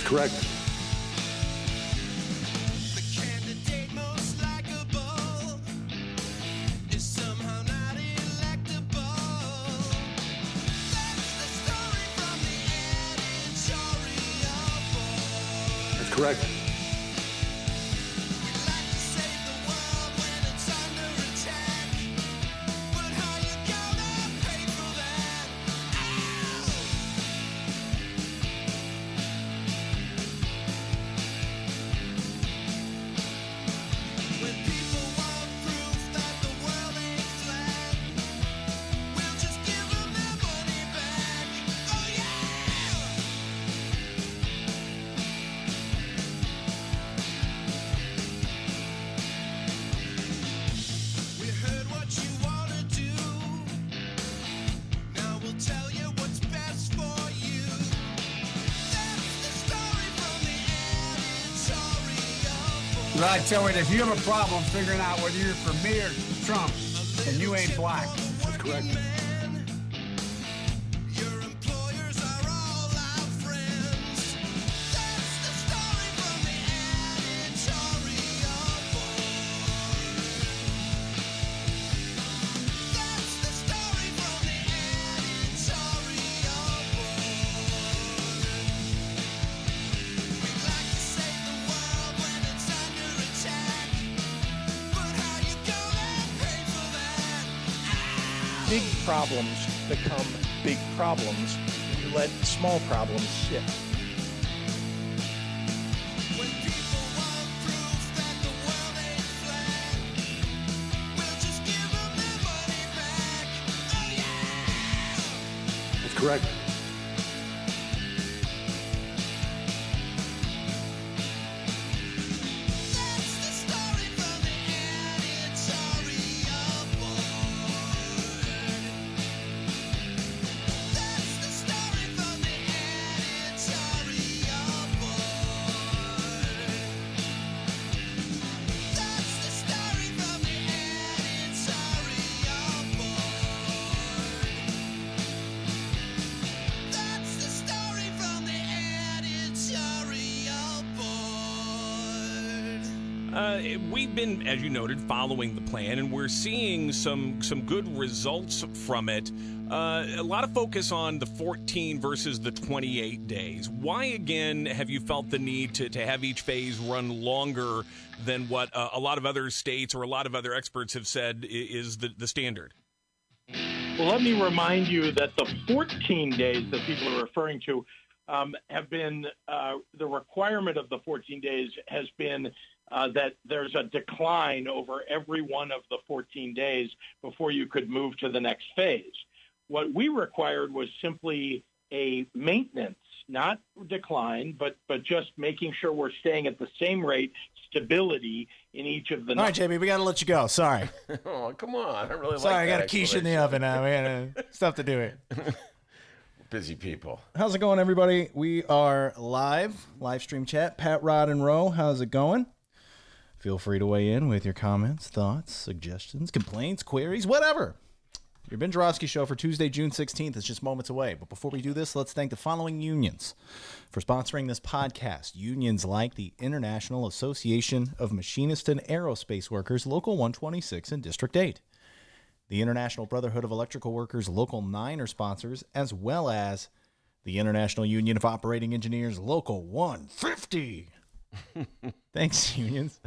correct. The candidate most likable is somehow not electable. That's the story from the editorial board. That's correct. We'd like to save the world when it's under attack, but how you gonna pay for that? Ow! When people want proof that the world ain't flat, we'll just give them their money back. Oh yeah! We heard what you wanna do. Now we'll tell you what's best for you. That's the story from the editorial board. Right, so if you have a problem figuring out whether you're for me or Trump, and you ain't black. That's correct. Your employers are all our friends. That's the story from the editorial board. That's the story from the editorial board. We'd like to save the world when it's under attack, but how you gonna pay for that? Big problems become big problems when you let small problems sit. When people want proof that the world ain't flat, we'll just give them their money back. Oh yeah! That's correct. That's the story from the editorial board. That's the story from the editorial board. That's the story from the editorial board. That's the story from the editorial board. We've been, as you noted, following the plan, and we're seeing some good results from it. A lot of focus on the 14 versus the 28 days. Why, again, have you felt the need to have each phase run longer than what a lot of other states or a lot of other experts have said is the standard? Well, let me remind you that the 14 days that people are referring to have been the requirement of the 14 days has been that there's a decline over every one of the 14 days before you could move to the next phase. What we required was simply a maintenance, not decline, but just making sure we're staying at the same rate, stability in each of the. All right, JB, we got to let you go. Sorry. Oh, come on. I really Sorry, like I that got a quiche in the oven now. We got stuff to do here. Busy people. How's it going, everybody? We are live stream chat. Pat, Rod, and Roe, how's it going? Feel free to weigh in with your comments, thoughts, suggestions, complaints, queries, whatever. Your Ben Joravsky show for Tuesday, June 16th is just moments away. But before we do this, let's thank the following unions for sponsoring this podcast. Unions like the International Association of Machinist and Aerospace Workers, Local 126 and District 8. The International Brotherhood of Electrical Workers, Local 9 are sponsors, as well as the International Union of Operating Engineers, Local 150. Thanks, unions.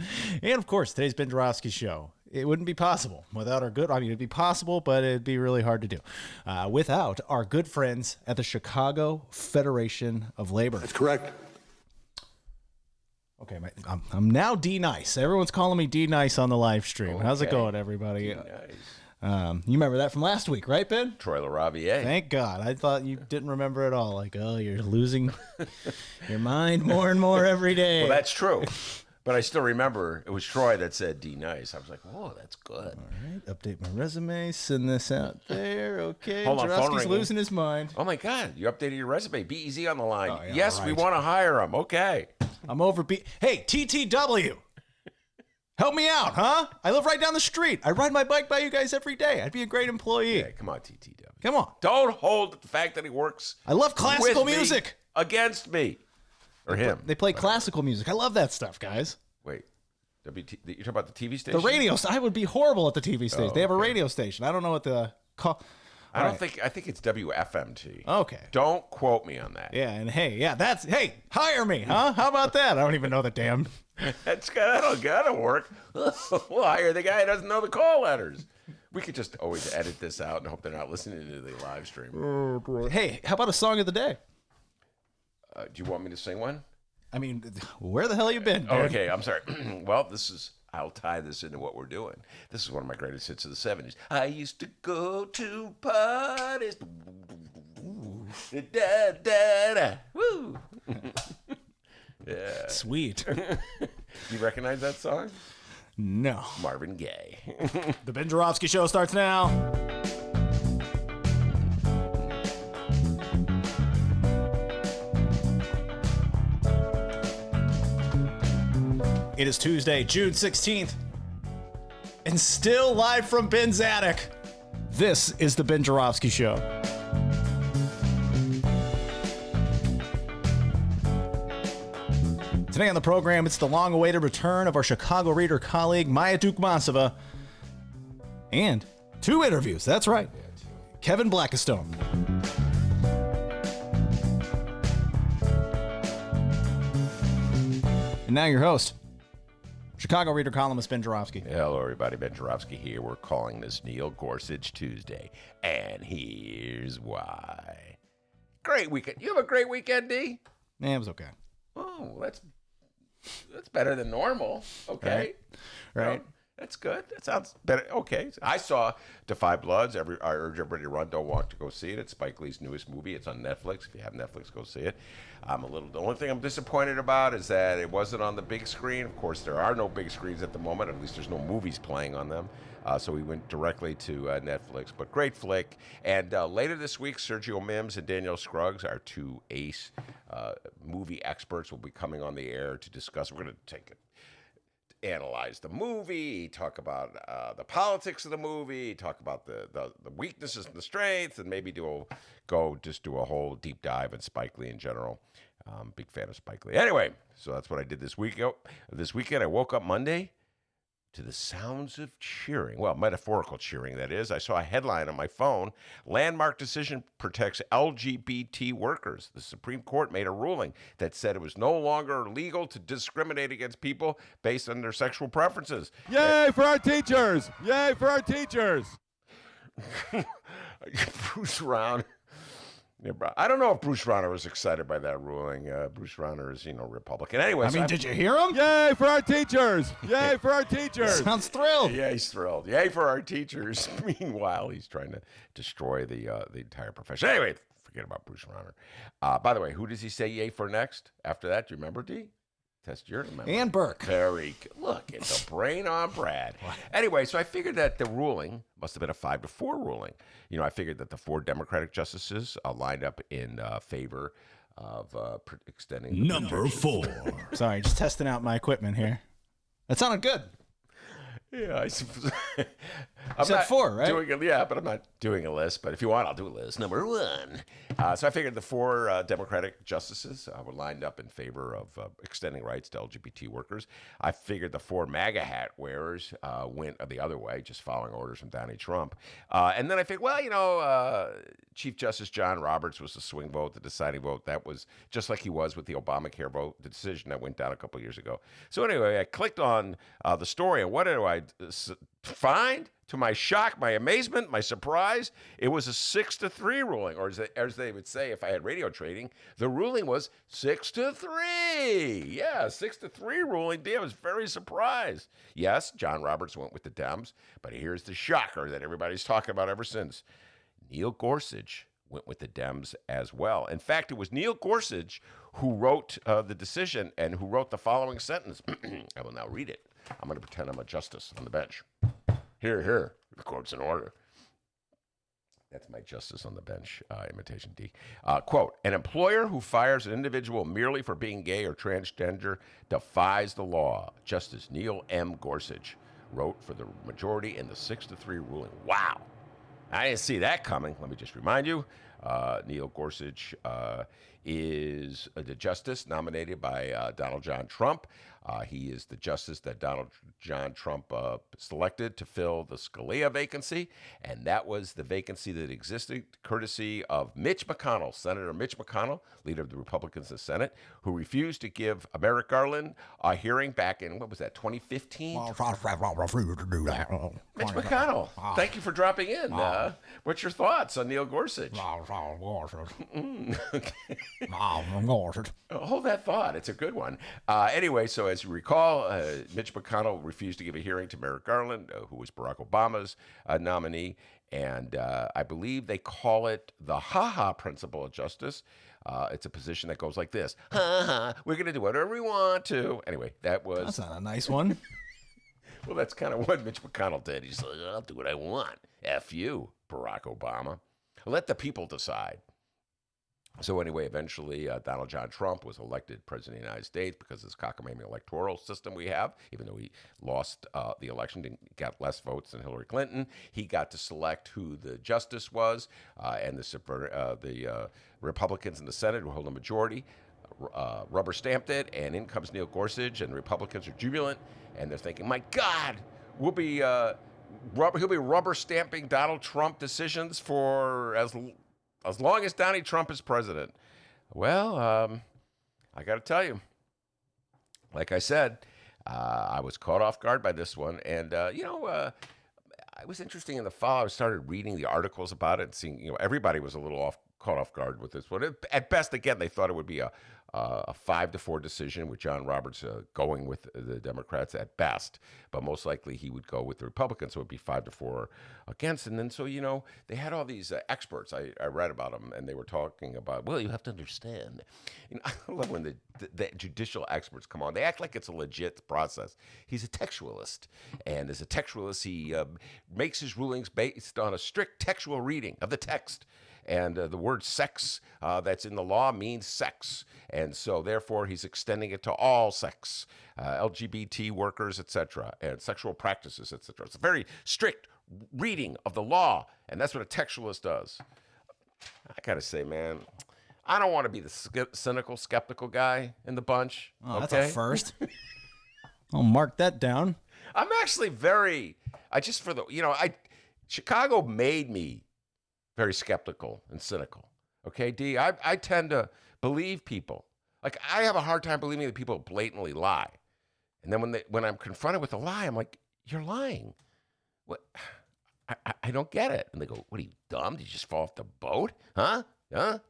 And, of course, today's Ben Joravsky show. It wouldn't be possible without our good... I mean, it'd be possible, but it'd be really hard to do. Without our good friends at the Chicago Federation of Labor. That's correct. Okay, I'm now D-Nice. Everyone's calling me D-Nice on the live stream. Okay. How's it going, everybody? D-Nice. You remember that from last week, right, Ben? Troy LaRaviere. Thank God. I thought you didn't remember at all. Like, oh, you're losing your mind more and more every day. Well, that's true. But I still remember it was Troy that said D-Nice. I was like, oh, that's good. All right, update my resume, send this out there. Okay, Hold on, phone Joravsky's ringing. losing his mind. Oh, my God. You updated your resume. Be easy on the line. Oh, yeah, yes, we right. want to hire him. Okay. I'm over. Hey, TTW. Help me out, huh? I live right down the street. I ride my bike by you guys every day. I'd be a great employee. Yeah, come on, TTW. Come on. Don't hold the fact that he works I love classical with me music. against me. Or him? They play classical music. I love that stuff, guys. Wait. You're talking about the TV station? The radio. I would be horrible at the TV station. They have a radio station. I don't know what the call. I think it's WFMT. Okay. Don't quote me on that. Yeah, and hey, hire me, huh? How about that? I don't even know the damn. That'll work. We'll hire the guy who doesn't know the call letters. We could just always edit this out and hope they're not listening to the live stream. Hey, how about a song of the day? Do you want me to sing one? I mean, where the hell you been, dude? Okay, I'm sorry. Well, I'll tie this into what we're doing. This is one of my greatest hits of the 70s. I used to go to parties. Da, da, da. Woo. Yeah. Sweet. You recognize that song? No. Marvin Gaye. The Ben Joravsky Show starts now. It is Tuesday, June 16th, and still live from Ben's attic. This is the Ben Joravsky Show. Today on the program, it's the long-awaited return of our Chicago Reader colleague, Maya Dukmasova, and 2 interviews. That's right. Kevin Blackistone. And now your host, Chicago Reader columnist Ben Joravsky. Hello, everybody. Ben Joravsky here. We're calling this Neil Gorsuch Tuesday, and here's why. Great weekend. You have a great weekend, D? Yeah, it was okay. Oh, that's better than normal. Okay. Right. Well, that's good. That sounds better. Okay. I saw Defy Bloods. I urge everybody to run. Don't walk to go see it. It's Spike Lee's newest movie. It's on Netflix. If you have Netflix, go see it. The only thing I'm disappointed about is that it wasn't on the big screen. Of course, there are no big screens at the moment. At least there's no movies playing on them. So we went directly to Netflix. But great flick. And later this week, Sergio Mims and Danielle Scruggs, our 2 ace movie experts, will be coming on the air to discuss. We're going to analyze the movie, talk about the politics of the movie, talk about the weaknesses and the strengths, and maybe do a whole deep dive in Spike Lee in general. Big fan of Spike Lee. Anyway, so that's what I did this week. This weekend, I woke up Monday to the sounds of cheering. Well, metaphorical cheering, that is. I saw a headline on my phone. Landmark decision protects LGBT workers. The Supreme Court made a ruling that said it was no longer legal to discriminate against people based on their sexual preferences. Yay for our teachers! Yay for our teachers! Bruce Rauner. Yeah, I don't know if Bruce Rauner was excited by that ruling. Bruce Rauner is, Republican. Anyway, I mean, did you hear him? Yay for our teachers! Yay for our teachers! Sounds thrilled. Yeah, he's thrilled. Yay for our teachers. Meanwhile, he's trying to destroy the entire profession. Anyway, forget about Bruce Rauner. By the way, who does he say yay for next? After that, do you remember, D? Test your memory. And Burke. Very good. Look, it's a brain on Brad. Anyway, so I figured that the ruling must have been a 5-4 ruling. I figured that the 4 Democratic justices lined up in favor of extending. Number 4. Sorry, just testing out my equipment here. That sounded good. Yeah, I said 4, right? But I'm not doing a list. But if you want, I'll do a list. Number 1. So I figured the 4 Democratic justices were lined up in favor of extending rights to LGBT workers. I figured the 4 MAGA hat wearers went the other way, just following orders from Donald Trump. And then I figured, Chief Justice John Roberts was the swing vote, the deciding vote. That was just like he was with the Obamacare vote, the decision that went down a couple of years ago. So anyway, I clicked on the story, and what do I find? To my shock, my amazement, my surprise, it was a 6-3 ruling, or as they would say if I had radio trading, the ruling was 6-3. Yeah, 6-3 ruling. I was very surprised. Yes, John Roberts went with the Dems, but here's the shocker that everybody's talking about ever since. Neil Gorsuch went with the Dems as well. In fact, it was Neil Gorsuch who wrote the decision and who wrote the following sentence. I will now read it. I'm going to pretend I'm a justice on the bench. Here. The quote's in order. That's my justice on the bench imitation, D. Quote, an employer who fires an individual merely for being gay or transgender defies the law. Justice Neil M. Gorsuch wrote for the majority in the 6-3 ruling. Wow. I didn't see that coming. Let me just remind you, Neil Gorsuch is the justice nominated by Donald John Trump. He is the justice that Donald John Trump selected to fill the Scalia vacancy, and that was the vacancy that existed courtesy of Mitch McConnell, Senator Mitch McConnell, leader of the Republicans in the Senate, who refused to give Merrick Garland a hearing back in, what was that, 2015? Mitch McConnell, thank you for dropping in. What's your thoughts on Neil Gorsuch? Hold that thought. It's a good one. Anyway, so as you recall, Mitch McConnell refused to give a hearing to Merrick Garland, who was Barack Obama's nominee. And I believe they call it the ha-ha principle of justice. It's a position that goes like this. Ha-ha, we're going to do whatever we want to. Anyway, that was... That's not a nice one. Well, that's kind of what Mitch McConnell did. He's like, I'll do what I want. F you, Barack Obama. Let the people decide. So anyway, eventually Donald John Trump was elected president of the United States because of this cockamamie electoral system we have. Even though he lost the election, got less votes than Hillary Clinton, he got to select who the justice was, and the Republicans in the Senate who hold a majority rubber stamped it, and in comes Neil Gorsuch, and the Republicans are jubilant, and they're thinking, my God, he'll be rubber stamping Donald Trump decisions for as long as Donnie Trump is president. Well, I got to tell you, like I said, I was caught off guard by this one. And, it was interesting in the fall. I started reading the articles about it and seeing, everybody was a little caught off guard with this one. At best, again, they thought it would be a 5-4 decision with John Roberts going with the Democrats at best, but most likely he would go with the Republicans, so it would be 5-4 against. And then, so, they had all these experts. I read about them, and they were talking about, well, you have to understand. I love when the judicial experts come on. They act like it's a legit process. He's a textualist, and as a textualist, he makes his rulings based on a strict textual reading of the text. And the word sex that's in the law means sex. And so, therefore, he's extending it to all sex, LGBT workers, etc., and sexual practices, etc. It's a very strict reading of the law, and that's what a textualist does. I got to say, man, I don't want to be the cynical, skeptical guy in the bunch. Oh, okay? That's a first. I'll mark that down. I'm actually Chicago made me very skeptical and cynical. Okay, D? I tend to believe people. Like, I have a hard time believing that people blatantly lie. And then when I'm confronted with a lie, I'm like, you're lying. What? I don't get it. And they go, what are you, dumb? Did you just fall off the boat? Huh?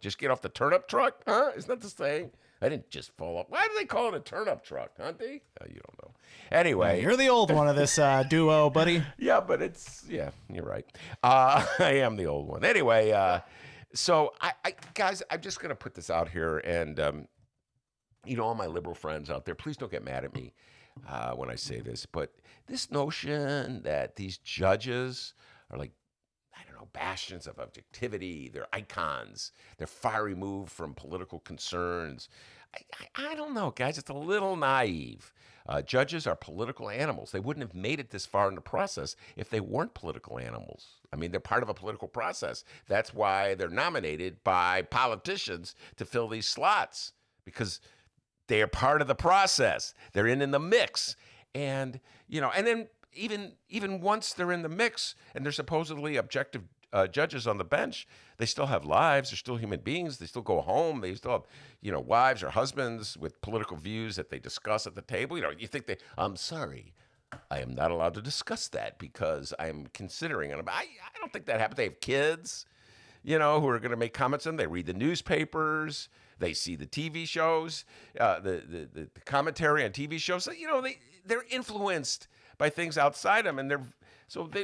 Just get off the turnip truck? Huh? Isn't that the saying? I didn't just fall off. Why do they call it a turnip truck, huh, D? You don't know. Anyway. You're the old one of this duo, buddy. Yeah, but you're right. I am the old one. Anyway, so guys, I'm just going to put this out here, and, all my liberal friends out there, please don't get mad at me when I say this, but this notion that these judges are like, I don't know, bastions of objectivity, they're icons, they're far removed from political concerns. I don't know, guys, it's a little naive. Judges are political animals. They wouldn't have made it this far in the process if they weren't political animals. I mean, they're part of a political process. That's why they're nominated by politicians to fill these slots, because they are part of the process. They're in the mix. And, and then even once they're in the mix and they're supposedly objective judges on the bench, they still have lives. They're still human beings. They still go home. They still have, wives or husbands with political views that they discuss at the table. You think I'm sorry, I am not allowed to discuss that because I'm considering. And I don't think that happens. They have kids, who are going to make comments on them. They read the newspapers. They see the TV shows, the commentary on TV shows. So, they're influenced by things outside them, and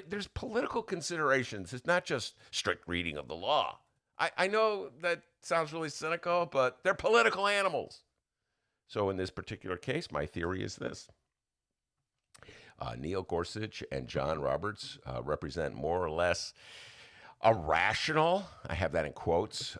there's political considerations. It's not just strict reading of the law. I know that sounds really cynical, but they're political animals. So in this particular case, my theory is this. Neil Gorsuch and John Roberts represent more or less a rational, I have that in quotes,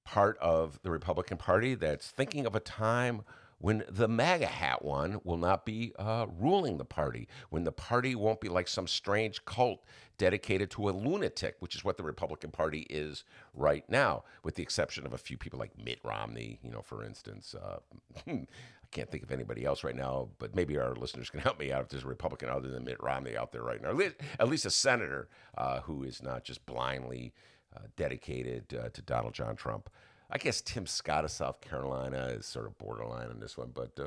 part of the Republican Party that's thinking of a time when the MAGA hat one will not be ruling the party, when the party won't be like some strange cult dedicated to a lunatic, which is what the Republican Party is right now, with the exception of a few people like Mitt Romney, for instance. I can't think of anybody else right now, but maybe our listeners can help me out if there's a Republican other than Mitt Romney out there right now. At least a senator who is not just blindly dedicated to Donald John Trump. I guess Tim Scott of South Carolina is sort of borderline on this one, but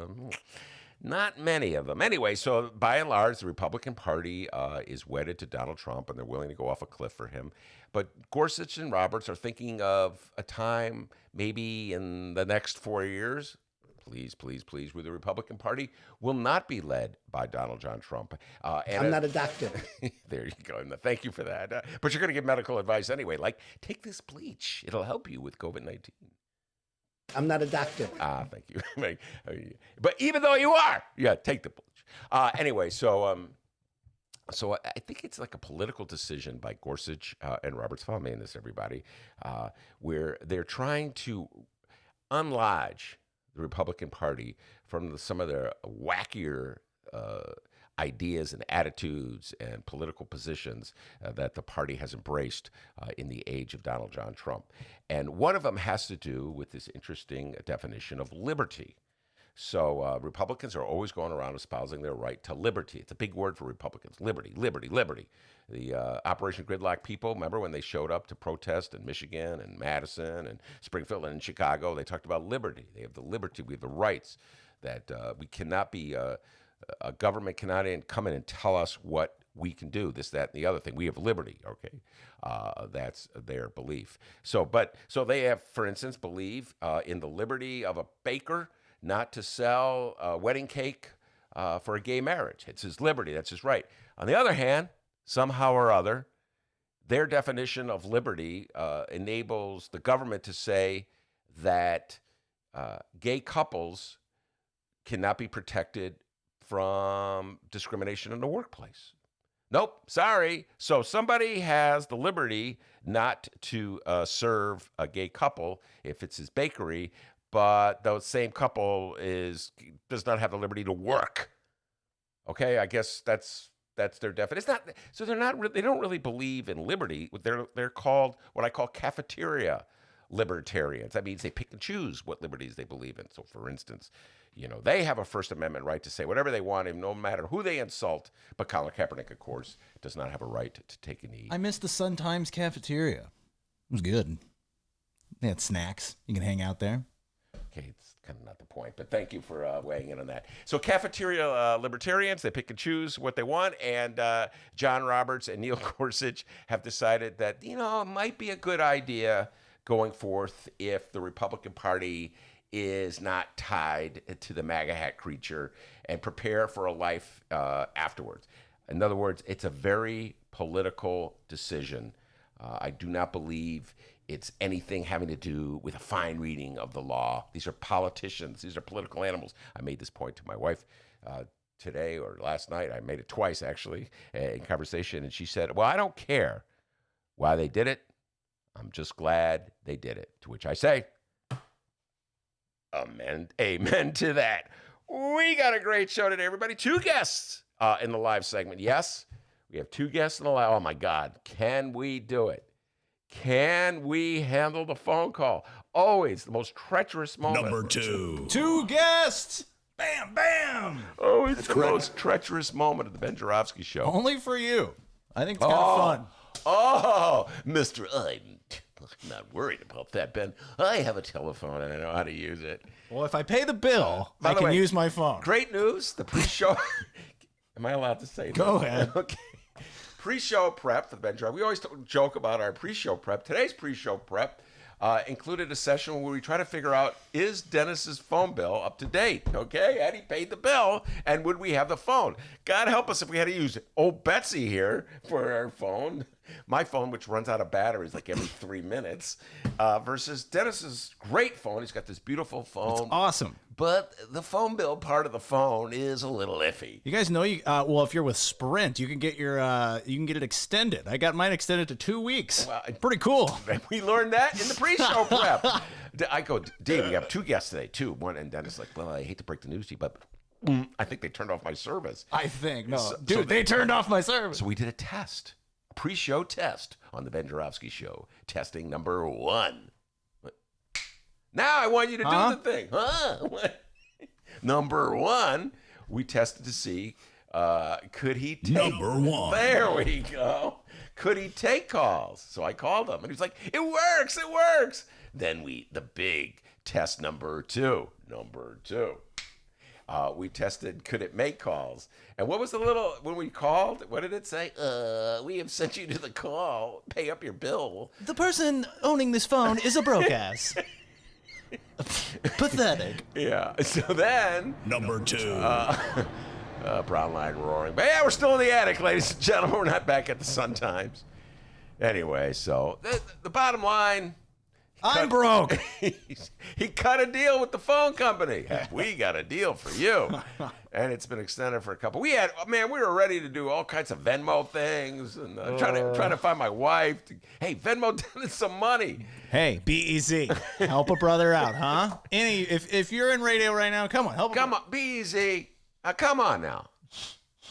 not many of them. Anyway, so by and large, the Republican Party is wedded to Donald Trump, and they're willing to go off a cliff for him. But Gorsuch and Roberts are thinking of a time maybe in the next 4 years, please, where the Republican Party will not be led by Donald John Trump. I'm not a doctor. There you go. And thank you for that. But you're going to give medical advice anyway, like take this bleach. It'll help you with COVID-19. I'm not a doctor. Thank you. But even though you are, take the bleach. Anyway, so I think it's like a political decision by Gorsuch and Roberts. Follow me in this, everybody, where they're trying to unlodge the Republican Party from some of their wackier ideas and attitudes and political positions that the party has embraced in the age of Donald John Trump. And one of them has to do with this interesting definition of liberty. So Republicans are always going around espousing their right to liberty. It's a big word for Republicans. Liberty, liberty, liberty. The Operation Gridlock people, remember when they showed up to protest in Michigan and Madison and Springfield and in Chicago? They talked about liberty. They have the liberty. We have the rights that we cannot be, a government cannot come in and tell us what we can do, this, that, and the other thing. We have liberty, okay? That's their belief. So they have, for instance, believe in the liberty of a baker not to sell wedding cake for a gay marriage. It's his liberty. That's his right. On the other hand, somehow or other, their definition of liberty enables the government to say that gay couples cannot be protected from discrimination in the workplace. Nope, sorry. So somebody has the liberty not to serve a gay couple if it's his bakery, but the same couple does not have the liberty to work. Okay, I guess that's their definition. It's not so they don't really believe in liberty. They're called what I call cafeteria libertarians. That means they pick and choose what liberties they believe in. So, for instance, they have a First Amendment right to say whatever they want, no matter who they insult. But Colin Kaepernick, of course, does not have a right to take a knee. I missed the Sun-Times cafeteria. It was good. They had snacks. You can hang out there. Okay, it's kind of not the point, but thank you for weighing in on that. So cafeteria libertarians, they pick and choose what they want, and John Roberts and Neil Gorsuch have decided that, it might be a good idea going forth if the Republican Party is not tied to the MAGA hat creature and prepare for a life afterwards. In other words, it's a very political decision. I do not believe it's anything having to do with a fine reading of the law. These are politicians. These are political animals. I made this point to my wife today or last night. I made it twice, actually, in conversation. And she said, well, I don't care why they did it. I'm just glad they did it. To which I say, amen to that. We got a great show today, everybody. 2 guests in the live segment. Yes, we have 2 guests in the live. Oh, my God. Can we do it? Can we handle the phone call? Always the most treacherous moment. Number 2. 2 guests. Bam, bam. Always the most treacherous moment of the Ben Joravsky Show. Only for you. I think it's kind of fun. Oh, Mr. I'm not worried about that, Ben. I have a telephone and I know how to use it. Well, if I pay the bill, By I the can way, use my phone. Great news. The pre-show. Am I allowed to say that? Go ahead. Okay. Pre-show prep for the Ben Joravsky. We always joke about our pre-show prep. Today's pre-show prep included a session where we try to figure out, is Dennis's phone bill up to date? Okay, had he paid the bill, and would we have the phone? God help us if we had to use old Betsy here for our phone. my phone, which runs out of batteries like every 3 minutes, versus Dennis's great phone. He's got this beautiful phone. It's awesome. But the phone bill part of the phone is a little iffy. You guys know well, if you're with Sprint, you can get it extended. I got mine extended to 2 weeks. Well, pretty cool. We learned that in the pre-show prep. I go, Dave, we have 2 guests today, too. One, and Dennis like, well, I hate to break the news to you, but I think they turned off my service. I think no, So- dude, so they turned off my service. So we did a test, a pre-show test on the Ben Joravsky Show. Testing number 1. Now I want you to do the thing. Number 1, we tested to see could he take... Number 1. There we go. Could he take calls? So I called him, and he was like, it works, it works. Then the big test number 2. We tested, could it make calls? And what was the little, when we called, what did it say? We have sent you to the call. Pay up your bill. The person owning this phone is a broke ass. Pathetic. Yeah. So then, Number 2. brown line roaring. But yeah, we're still in the attic, ladies and gentlemen. We're not back at the Sun Times. Anyway, so the bottom line, I'm broke. he cut a deal with the phone company. We got a deal for you. And it's been extended for a couple. We were ready to do all kinds of Venmo things and trying to find my wife. Hey, Venmo Dennis some money. Hey, be easy. Help a brother out, huh? If you're in radio right now, come on, help. Come on, be easy. Come on now.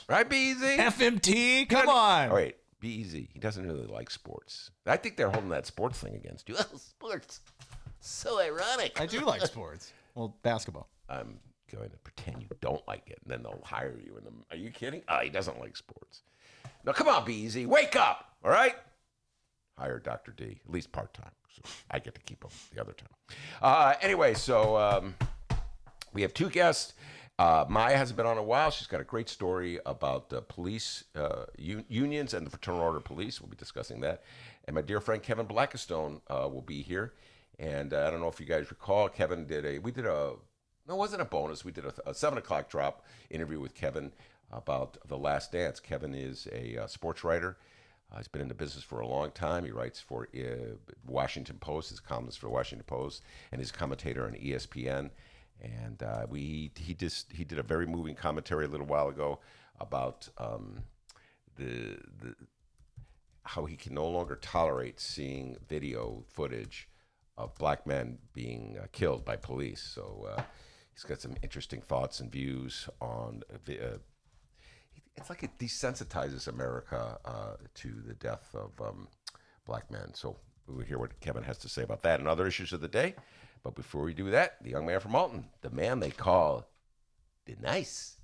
Right, be easy? FMT, come on. Oh, wait, be easy. He doesn't really like sports. I think they're holding that sports thing against you. Oh, sports. So ironic. I do like sports. Well, basketball. I'm going to pretend you don't like it, and then they'll hire you. Are you kidding? He doesn't like sports. No, come on, be easy. Wake up, all right? Hire Dr. D, at least part-time. So I get to keep him the other time. Anyway, so we have 2 guests. Maya hasn't been on in a while. She's got a great story about police unions and the Fraternal Order of Police. We'll be discussing that. And my dear friend Kevin Blackistone will be here. And I don't know if you guys recall, Kevin no, it wasn't a bonus. We did a 7 o'clock drop interview with Kevin about The Last Dance. Kevin is a sports writer. He's been in the business for a long time. He writes for Washington Post, his columnist for Washington Post, and he's a commentator on ESPN. And he did a very moving commentary a little while ago about how he can no longer tolerate seeing video footage of black men being killed by police. So he's got some interesting thoughts and views on. It's like it desensitizes America to the death of black men. So we'll hear what Kevin has to say about that and other issues of the day. But before we do that, the young man from Alton, the man they call Denice.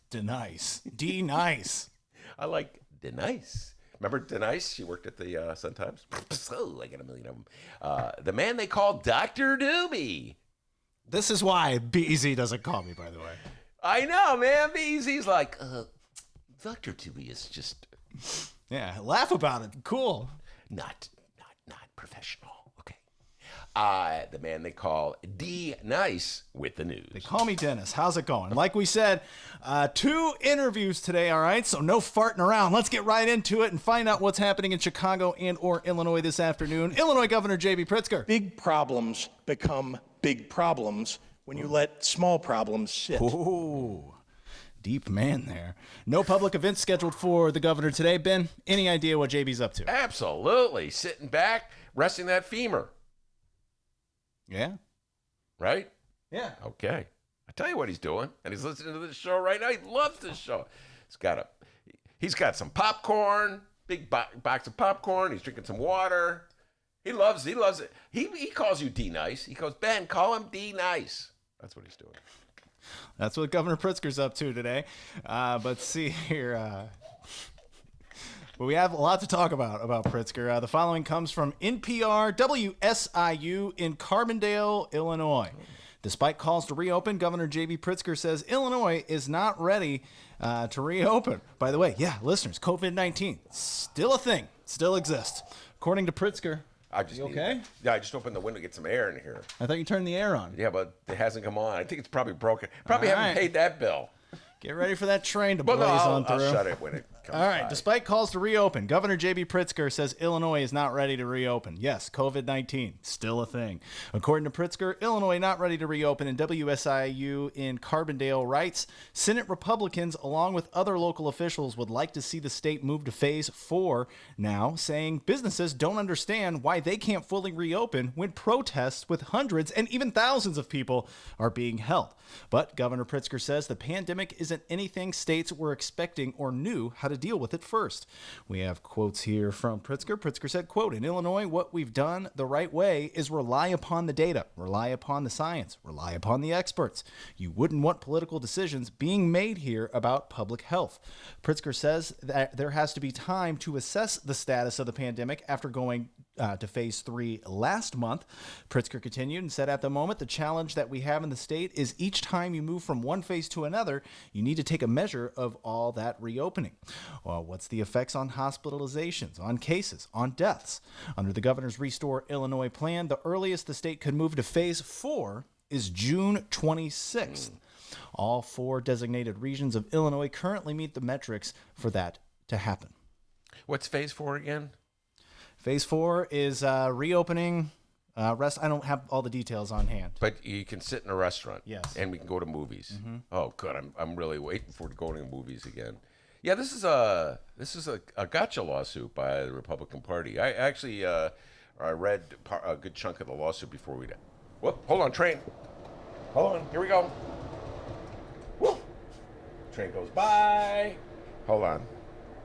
Denice. D-nice. I like Denice. Remember Denice? She worked at the Sun-Times. So I got a million of them. The man they call Dr. Doobie. This is why BZ doesn't call me, by the way. I know, man. BZ's like, Dr. Doobie is just... Yeah, laugh about it. Cool. Not professional. Okay. The man they call D Nice with the news. They call me Dennis. How's it going? Like we said, 2 interviews today, all right? So no farting around. Let's get right into it and find out what's happening in Chicago and or Illinois this afternoon. Illinois Governor J.B. Pritzker. Big problems become big problems when you let small problems sit. Ooh, deep man there. No public events scheduled for the governor today. Ben, any idea what JB's up to? Absolutely. Sitting back, resting that femur. Yeah. Right? Yeah. Okay. I tell you what he's doing, and he's listening to this show right now. He loves this show. He's got some popcorn, big box of popcorn. He's drinking some water. He loves it. He calls you D Nice. He goes, Ben, call him D Nice. That's what he's doing. That's what Governor Pritzker's up to today. But see here. Well, we have a lot to talk about Pritzker. The following comes from NPR WSIU in Carbondale, Illinois. Despite calls to reopen, Governor J.B. Pritzker says Illinois is not ready to reopen. By the way, yeah, listeners, COVID-19, still a thing, still exists. According to Pritzker, you okay? Yeah, I just opened the window to get some air in here. I thought you turned the air on. Yeah, but it hasn't come on. I think it's probably broken. Probably haven't paid that bill. Get ready for that train to Well, blaze no, on through. I'll shut it when it comes All right. by. Despite calls to reopen, Governor J.B. Pritzker says Illinois is not ready to reopen. Yes, COVID-19, still a thing. According to Pritzker, Illinois not ready to reopen, and WSIU in Carbondale writes, Senate Republicans, along with other local officials, would like to see the state move to phase 4 now, saying businesses don't understand why they can't fully reopen when protests with hundreds and even thousands of people are being held. But Governor Pritzker says the pandemic isn't anything states were expecting or knew how to deal with it first. We have quotes here from Pritzker. Pritzker said, quote, in Illinois, what we've done the right way is rely upon the data, rely upon the science, rely upon the experts. You wouldn't want political decisions being made here about public health. Pritzker says that there has to be time to assess the status of the pandemic after going to phase 3 last month. Pritzker continued and said, at the moment, the challenge that we have in the state is each time you move from one phase to another, you need to take a measure of all that reopening. Well, what's the effects on hospitalizations, on cases, on deaths? Under the governor's Restore Illinois plan, the earliest the state could move to phase 4 is June 26th. All 4 designated regions of Illinois currently meet the metrics for that to happen. What's phase 4 again? Phase 4 is reopening. I don't have all the details on hand. But you can sit in a restaurant. Yes. And we can go to movies. Oh, good. I'm really waiting for going to movies again. Yeah, this is a gotcha lawsuit by the Republican Party. I actually I read a good chunk of the lawsuit before we. Whoop! Hold on, train. Hold on. Here we go. Whoop! Train goes by. Hold on.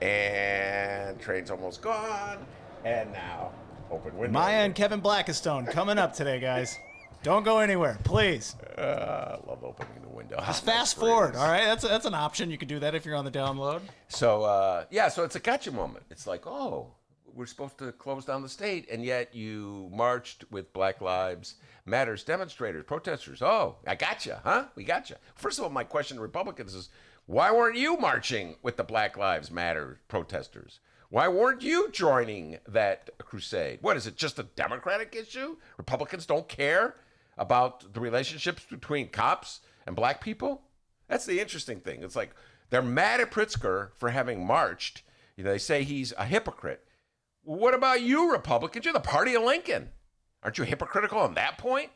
And train's almost gone. And now, open window. Maya and Kevin Blackistone coming up today, guys. Don't go anywhere, please. I love opening the window. Just fast forward, all right? That's an option. You can do that if you're on the download. So, so it's a gotcha moment. It's like, oh, we're supposed to close down the state, and yet you marched with Black Lives Matters demonstrators, protesters. Oh, I gotcha, huh? We gotcha. First of all, my question to Republicans is, why weren't you marching with the Black Lives Matter protesters? Why weren't you joining that crusade? What, is it just a Democratic issue? Republicans don't care about the relationships between cops and black people? That's the interesting thing. It's like they're mad at Pritzker for having marched. You know, they say he's a hypocrite. Well, what about you, Republicans? You're the party of Lincoln. Aren't you hypocritical on that point?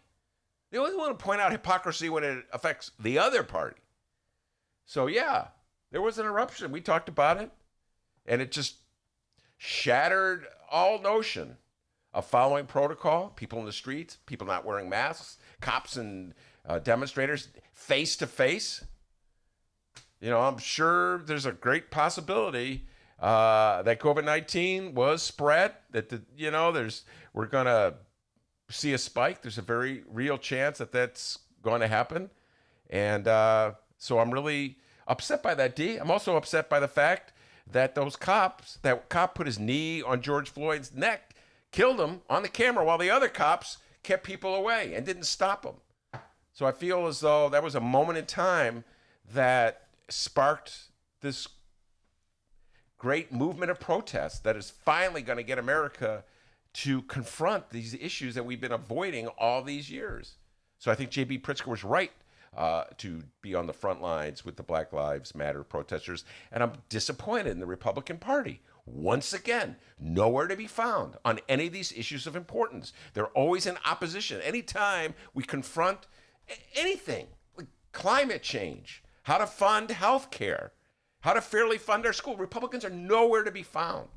They always want to point out hypocrisy when it affects the other party. So, yeah, there was an eruption. We talked about it. And it just shattered all notion of following protocol, people in the streets, people not wearing masks, cops and demonstrators face to face. You know, I'm sure there's a great possibility that COVID-19 was spread, that, we're going to see a spike. There's a very real chance that that's going to happen. And so I'm really upset by that, D. I'm also upset by the fact that that cop put his knee on George Floyd's neck, killed him on the camera while the other cops kept people away and didn't stop him. So I feel as though that was a moment in time that sparked this great movement of protest that is finally going to get America to confront these issues that we've been avoiding all these years. So I think J.B. Pritzker was right to be on the front lines with the Black Lives Matter protesters. And I'm disappointed in the Republican Party. Once again, nowhere to be found on any of these issues of importance. They're always in opposition. Anytime we confront anything, like climate change, how to fund health care, how to fairly fund our school, Republicans are nowhere to be found.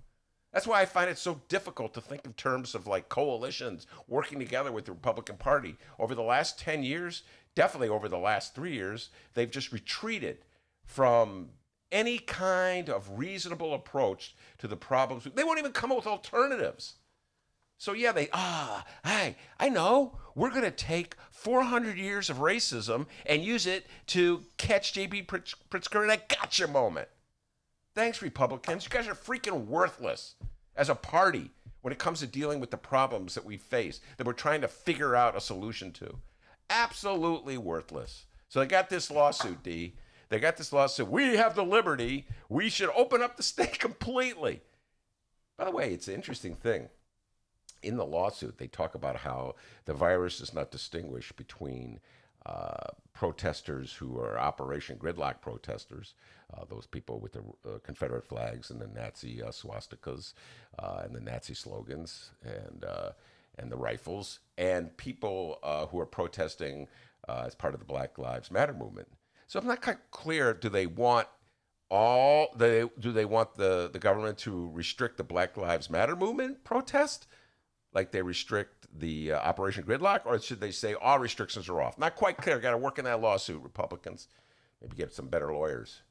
That's why I find it so difficult to think in terms of like coalitions working together with the Republican Party. Over the last 10 years, definitely over the last 3 years, they've just retreated from any kind of reasonable approach to the problems. They won't even come up with alternatives. So yeah, I know. We're going to take 400 years of racism and use it to catch J.B. Pritzker in a gotcha moment. Thanks, Republicans. You guys are freaking worthless as a party when it comes to dealing with the problems that we face, that we're trying to figure out a solution to. Absolutely worthless. So they got this lawsuit, D. They got this lawsuit. We have the liberty. We should open up the state completely. By the way, it's an interesting thing. In the lawsuit, they talk about how the virus does not distinguish between protesters who are Operation Gridlock protesters, those people with the Confederate flags and the Nazi swastikas and the Nazi slogans and the rifles, and people who are protesting as part of the Black Lives Matter movement. So I'm not quite clear. Do they want the government to restrict the Black Lives Matter movement protest, like they restrict the Operation Gridlock, or should they say all restrictions are off? Not quite clear. Got to work in that lawsuit, Republicans. Maybe get some better lawyers.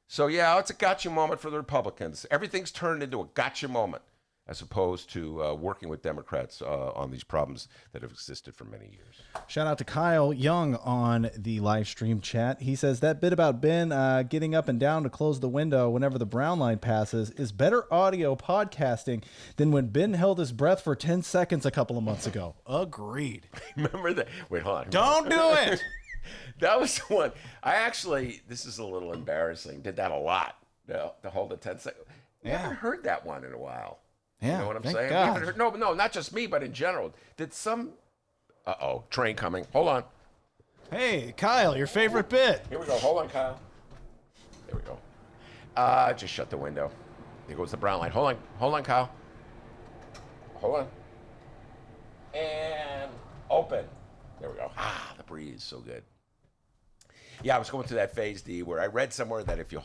So yeah, it's a gotcha moment for the Republicans. Everything's turned into a gotcha moment, as opposed to working with Democrats on these problems that have existed for many years. Shout out to Kyle Young on the live stream chat. He says that bit about Ben getting up and down to close the window whenever the brown line passes is better audio podcasting than when Ben held his breath for 10 seconds a couple of months ago. Agreed. Remember that? Wait, hold on. Don't do it. That was the one. This is a little embarrassing. Did that a lot. To hold the 10 seconds. I haven't heard that one in a while. Yeah, you know what I'm thank saying? God. We haven't heard, no, not just me, but in general. Did some... Uh-oh, train coming. Hold on. Hey, Kyle, your favorite bit. Here we go. Hold on, Kyle. There we go. Just shut the window. There goes the brown light. Hold on, Kyle. Hold on. And open. There we go. The breeze, so good. Yeah, I was going through that phase, D, where I read somewhere that if you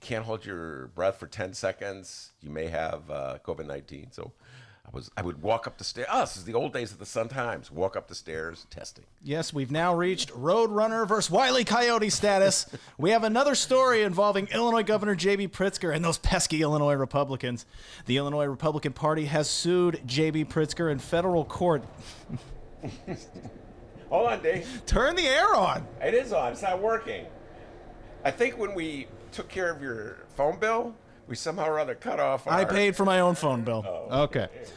can't hold your breath for 10 seconds, you may have COVID-19. So I would walk up the stairs. This is the old days of the Sun Times. Walk up the stairs, testing. Yes, we've now reached Roadrunner versus Wile E. Coyote status. We have another story involving Illinois Governor J.B. Pritzker and those pesky Illinois Republicans. The Illinois Republican Party has sued J.B. Pritzker in federal court. Hold on, Dave. Turn the air on. It is on. It's not working. I think when we took care of your phone bill, we somehow or other cut off our... I paid for my own phone bill. Oh, okay. There we go.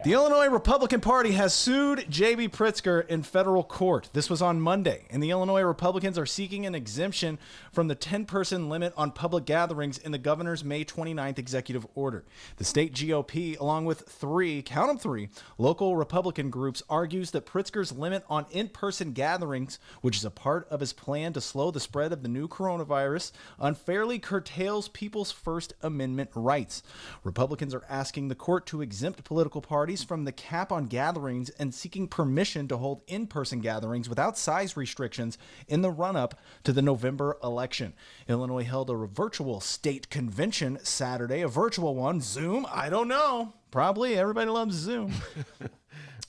The Illinois Republican Party has sued J.B. Pritzker in federal court. This was on Monday, and the Illinois Republicans are seeking an exemption from the 10-person limit on public gatherings in the governor's May 29th executive order. The state GOP, along with three local Republican groups, argues that Pritzker's limit on in-person gatherings, which is a part of his plan to slow the spread of the new coronavirus, unfairly curtails people's First Amendment rights. Republicans are asking the court to exempt political parties from the cap on gatherings and seeking permission to hold in-person gatherings without size restrictions in the run-up to the November election. Illinois held a virtual state convention Saturday, a virtual one. Zoom? I don't know. Probably everybody loves Zoom.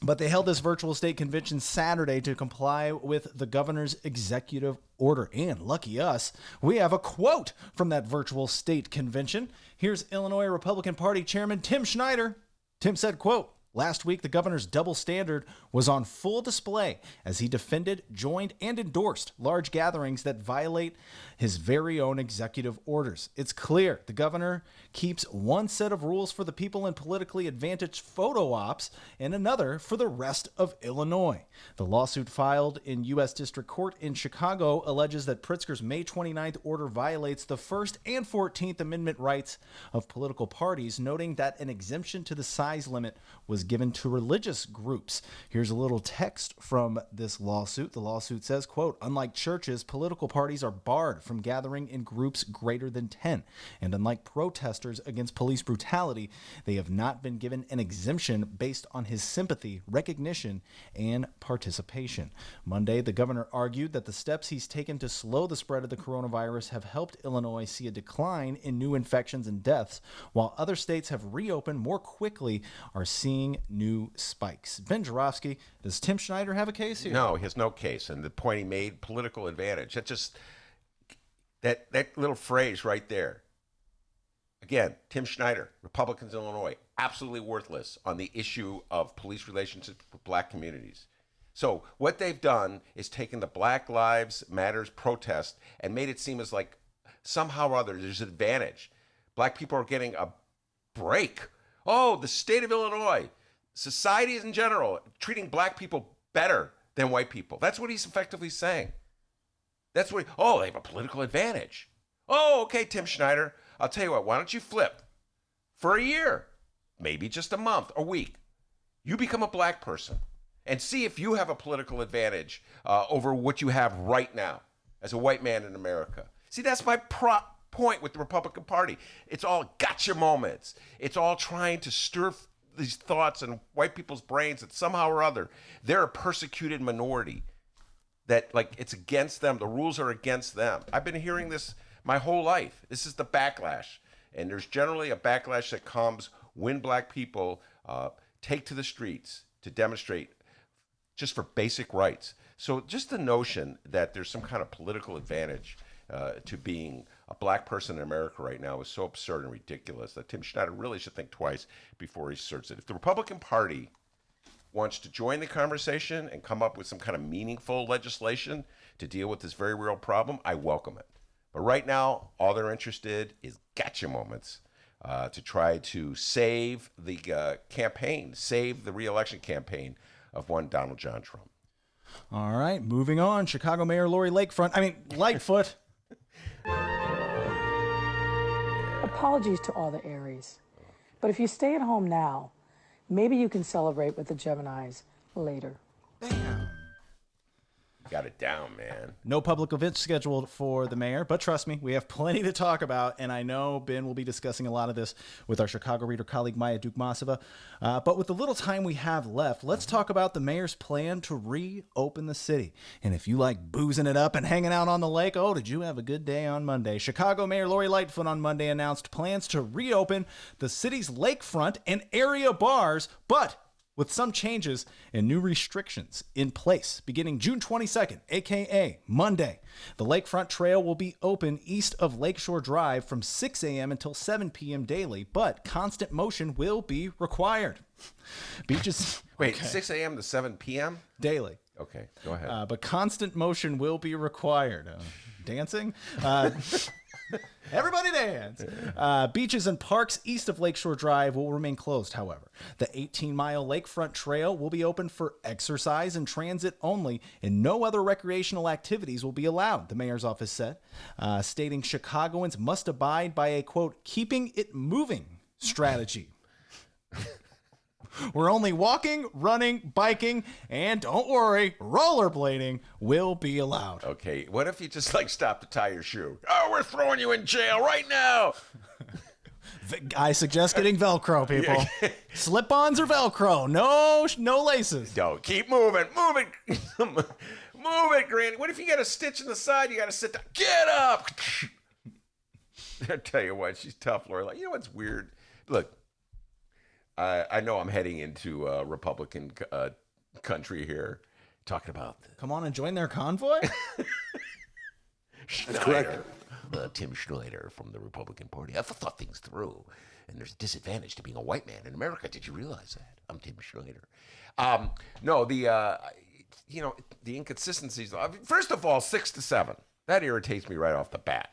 But they held this virtual state convention Saturday to comply with the governor's executive order. And lucky us, we have a quote from that virtual state convention. Here's Illinois Republican Party Chairman Tim Schneider. Tim said, quote, "Last week, the governor's double standard was on full display as he defended, joined, and endorsed large gatherings that violate his very own executive orders. It's clear the governor keeps one set of rules for the people in politically advantaged photo ops and another for the rest of Illinois." The lawsuit filed in U.S. District Court in Chicago alleges that Pritzker's May 29th order violates the First and 14th Amendment rights of political parties, noting that an exemption to the size limit was given to religious groups. Here's a little text from this lawsuit. The lawsuit says, quote, "Unlike churches, political parties are barred from gathering in groups greater than 10. And unlike protesters against police brutality, they have not been given an exemption based on his sympathy, recognition, and participation." Monday, the governor argued that the steps he's taken to slow the spread of the coronavirus have helped Illinois see a decline in new infections and deaths, while other states have reopened more quickly, are seeing new spikes. Ben Joravsky, does Tim Schneider have a case here? No, he has no case. And the point he made, political advantage. That just... That little phrase right there. Again, Tim Schneider, Republicans in Illinois, absolutely worthless on the issue of police relationships with black communities. So what they've done is taken the Black Lives Matters protest and made it seem as like somehow or other there's an advantage. Black people are getting a break. Oh, the state of Illinois, society in general, treating black people better than white people. That's what he's effectively saying. That's what, they have a political advantage. Oh, okay, Tim Schneider, I'll tell you what, why don't you flip for a year, maybe just a month, a week. You become a black person, and see if you have a political advantage over what you have right now as a white man in America. See, that's my point with the Republican Party. It's all gotcha moments. It's all trying to stir these thoughts in white people's brains that somehow or other they're a persecuted minority, that like it's against them. The rules are against them. I've been hearing this my whole life. This is the backlash. And there's generally a backlash that comes when black people take to the streets to demonstrate just for basic rights. So just the notion that there's some kind of political advantage to being a black person in America right now is so absurd and ridiculous that Tim Schneider really should think twice before he asserts it. If the Republican Party wants to join the conversation and come up with some kind of meaningful legislation to deal with this very real problem, I welcome it. But right now, all they're interested is gotcha moments to try to save the campaign, save the re-election campaign of one Donald John Trump. All right, moving on. Chicago Mayor Lori Lightfoot. Apologies to all the Aries. But if you stay at home now, maybe you can celebrate with the Geminis later. Got it down, man. No public events scheduled for the mayor, but trust me, we have plenty to talk about, and I know Ben will be discussing a lot of this with our Chicago Reader colleague Maya Dukmasova. But with the little time we have left, let's talk about the mayor's plan to reopen the city. And if you like boozing it up and hanging out on the lake, oh, did you have a good day on Monday? Chicago Mayor Lori Lightfoot on Monday announced plans to reopen the city's lakefront and area bars, but with some changes and new restrictions in place. Beginning June 22nd, a.k.a. Monday, the Lakefront Trail will be open east of Lakeshore Drive from 6 a.m. until 7 p.m. daily, but constant motion will be required. Beaches... Wait, 6 a.m. to 7 p.m.? Daily. Okay, go ahead. But constant motion will be required. Dancing? Everybody dance. Beaches and parks east of Lakeshore Drive will remain closed, however. The 18-mile Lakefront Trail will be open for exercise and transit only, and no other recreational activities will be allowed, the mayor's office said, stating Chicagoans must abide by a, quote, keeping it moving strategy. We're only walking, running, biking, and don't worry, rollerblading will be allowed. Okay, what if you just like stop to tie your shoe? Oh, we're throwing you in jail right now. I suggest getting Velcro, people. Yeah. Slip-ons or Velcro. No laces. Don't keep moving. Move it. Move it, Granny. What if you got a stitch in the side? You got to sit down. Get up. I tell you what, she's tough, Lori. Like, you know what's weird? Look, I know I'm heading into Republican country here, talking about this. Come on and join their convoy? Schneider. Tim Schneider from the Republican Party. I've thought things through, and there's a disadvantage to being a white man in America. Did you realize that? I'm Tim Schneider. No, the inconsistencies. First of all, 6 to 7. That irritates me right off the bat.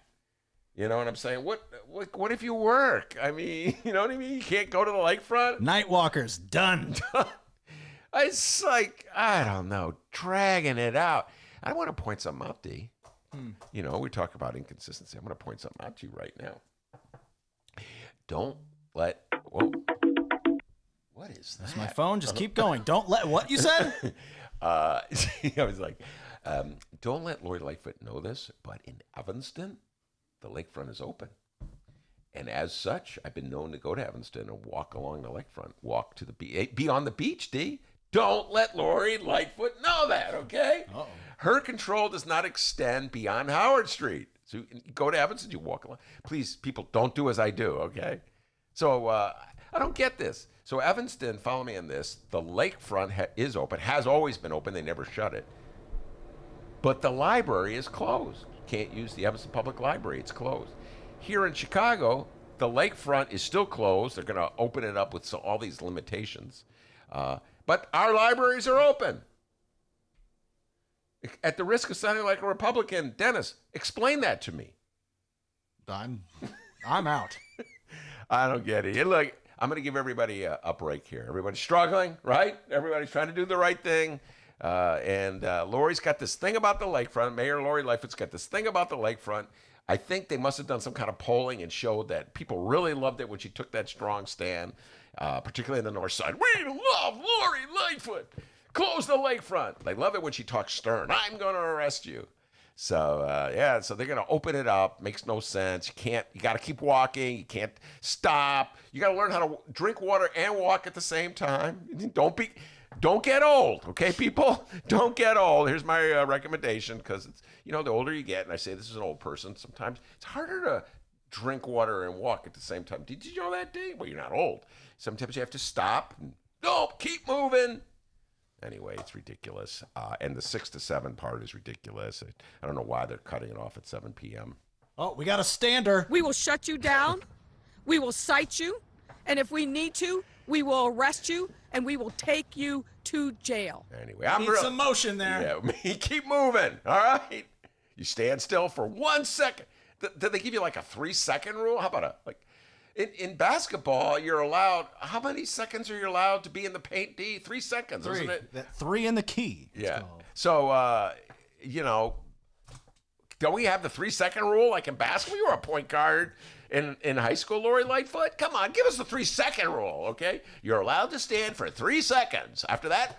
You know what I'm saying? What if you work? I mean, you know what I mean? You can't go to the lakefront? Night walkers, done. It's like, I don't know, dragging it out. I want to point something out, D. You know, we talk about inconsistency. I'm going to point something out to you right now. Don't let... Whoa. What is that? That's my phone. Just keep going. Don't let... What you said? I was like, don't let Lori Lightfoot know this, but in Evanston, the lakefront is open. And as such, I've been known to go to Evanston and walk along the lakefront, walk to the beach, be on the beach, D. Don't let Lori Lightfoot know that, okay? Uh-oh. Her control does not extend beyond Howard Street. So you go to Evanston, you walk along. Please, people, don't do as I do, okay? So I don't get this. So Evanston, follow me on this, the lakefront is open, has always been open. They never shut it. But the library is closed. Can't use the Evanston Public Library. It's closed. Here in Chicago, the lakefront is still closed. They're going to open it up with all these limitations. But our libraries are open. At the risk of sounding like a Republican, Dennis, explain that to me. I'm out. I don't get it. Look, I'm going to give everybody a break here. Everybody's struggling, right? Everybody's trying to do the right thing. And Lori's got this thing about the lakefront. Mayor Lori Lightfoot's got this thing about the lakefront. I think they must have done some kind of polling and showed that people really loved it when she took that strong stand, particularly in the north side. We love Lori Lightfoot. Close the lakefront. They love it when she talks stern. I'm going to arrest you. So so they're gonna open it up. Makes no sense. You got to keep walking. You can't stop. You got to learn how to drink water and walk at the same time. Don't get old, okay, people? Don't get old. Here's my recommendation, because it's the older you get, and I say this is an old person. Sometimes it's harder to drink water and walk at the same time. Did you know that, Dave? Well, you're not old. Sometimes you have to stop. Keep moving. Anyway, it's ridiculous. And the 6 to 7 part is ridiculous. I don't know why they're cutting it off at 7 p.m. Oh, we got a stander. We will shut you down. We will cite you. And if we need to, we will arrest you and we will take you to jail. Anyway, I'm Need some motion there. Yeah, keep moving. All right. You stand still for 1 second. Did they give you like a 3-second rule? How about in basketball, you're allowed, how many seconds are you allowed to be in the paint, D? 3 seconds, isn't it? That 3 in the key. Yeah. So, don't we have the 3-second rule like in basketball? You were a point guard in high school, Lori Lightfoot. Come on, give us the 3-second rule, okay? You're allowed to stand for 3 seconds. After that,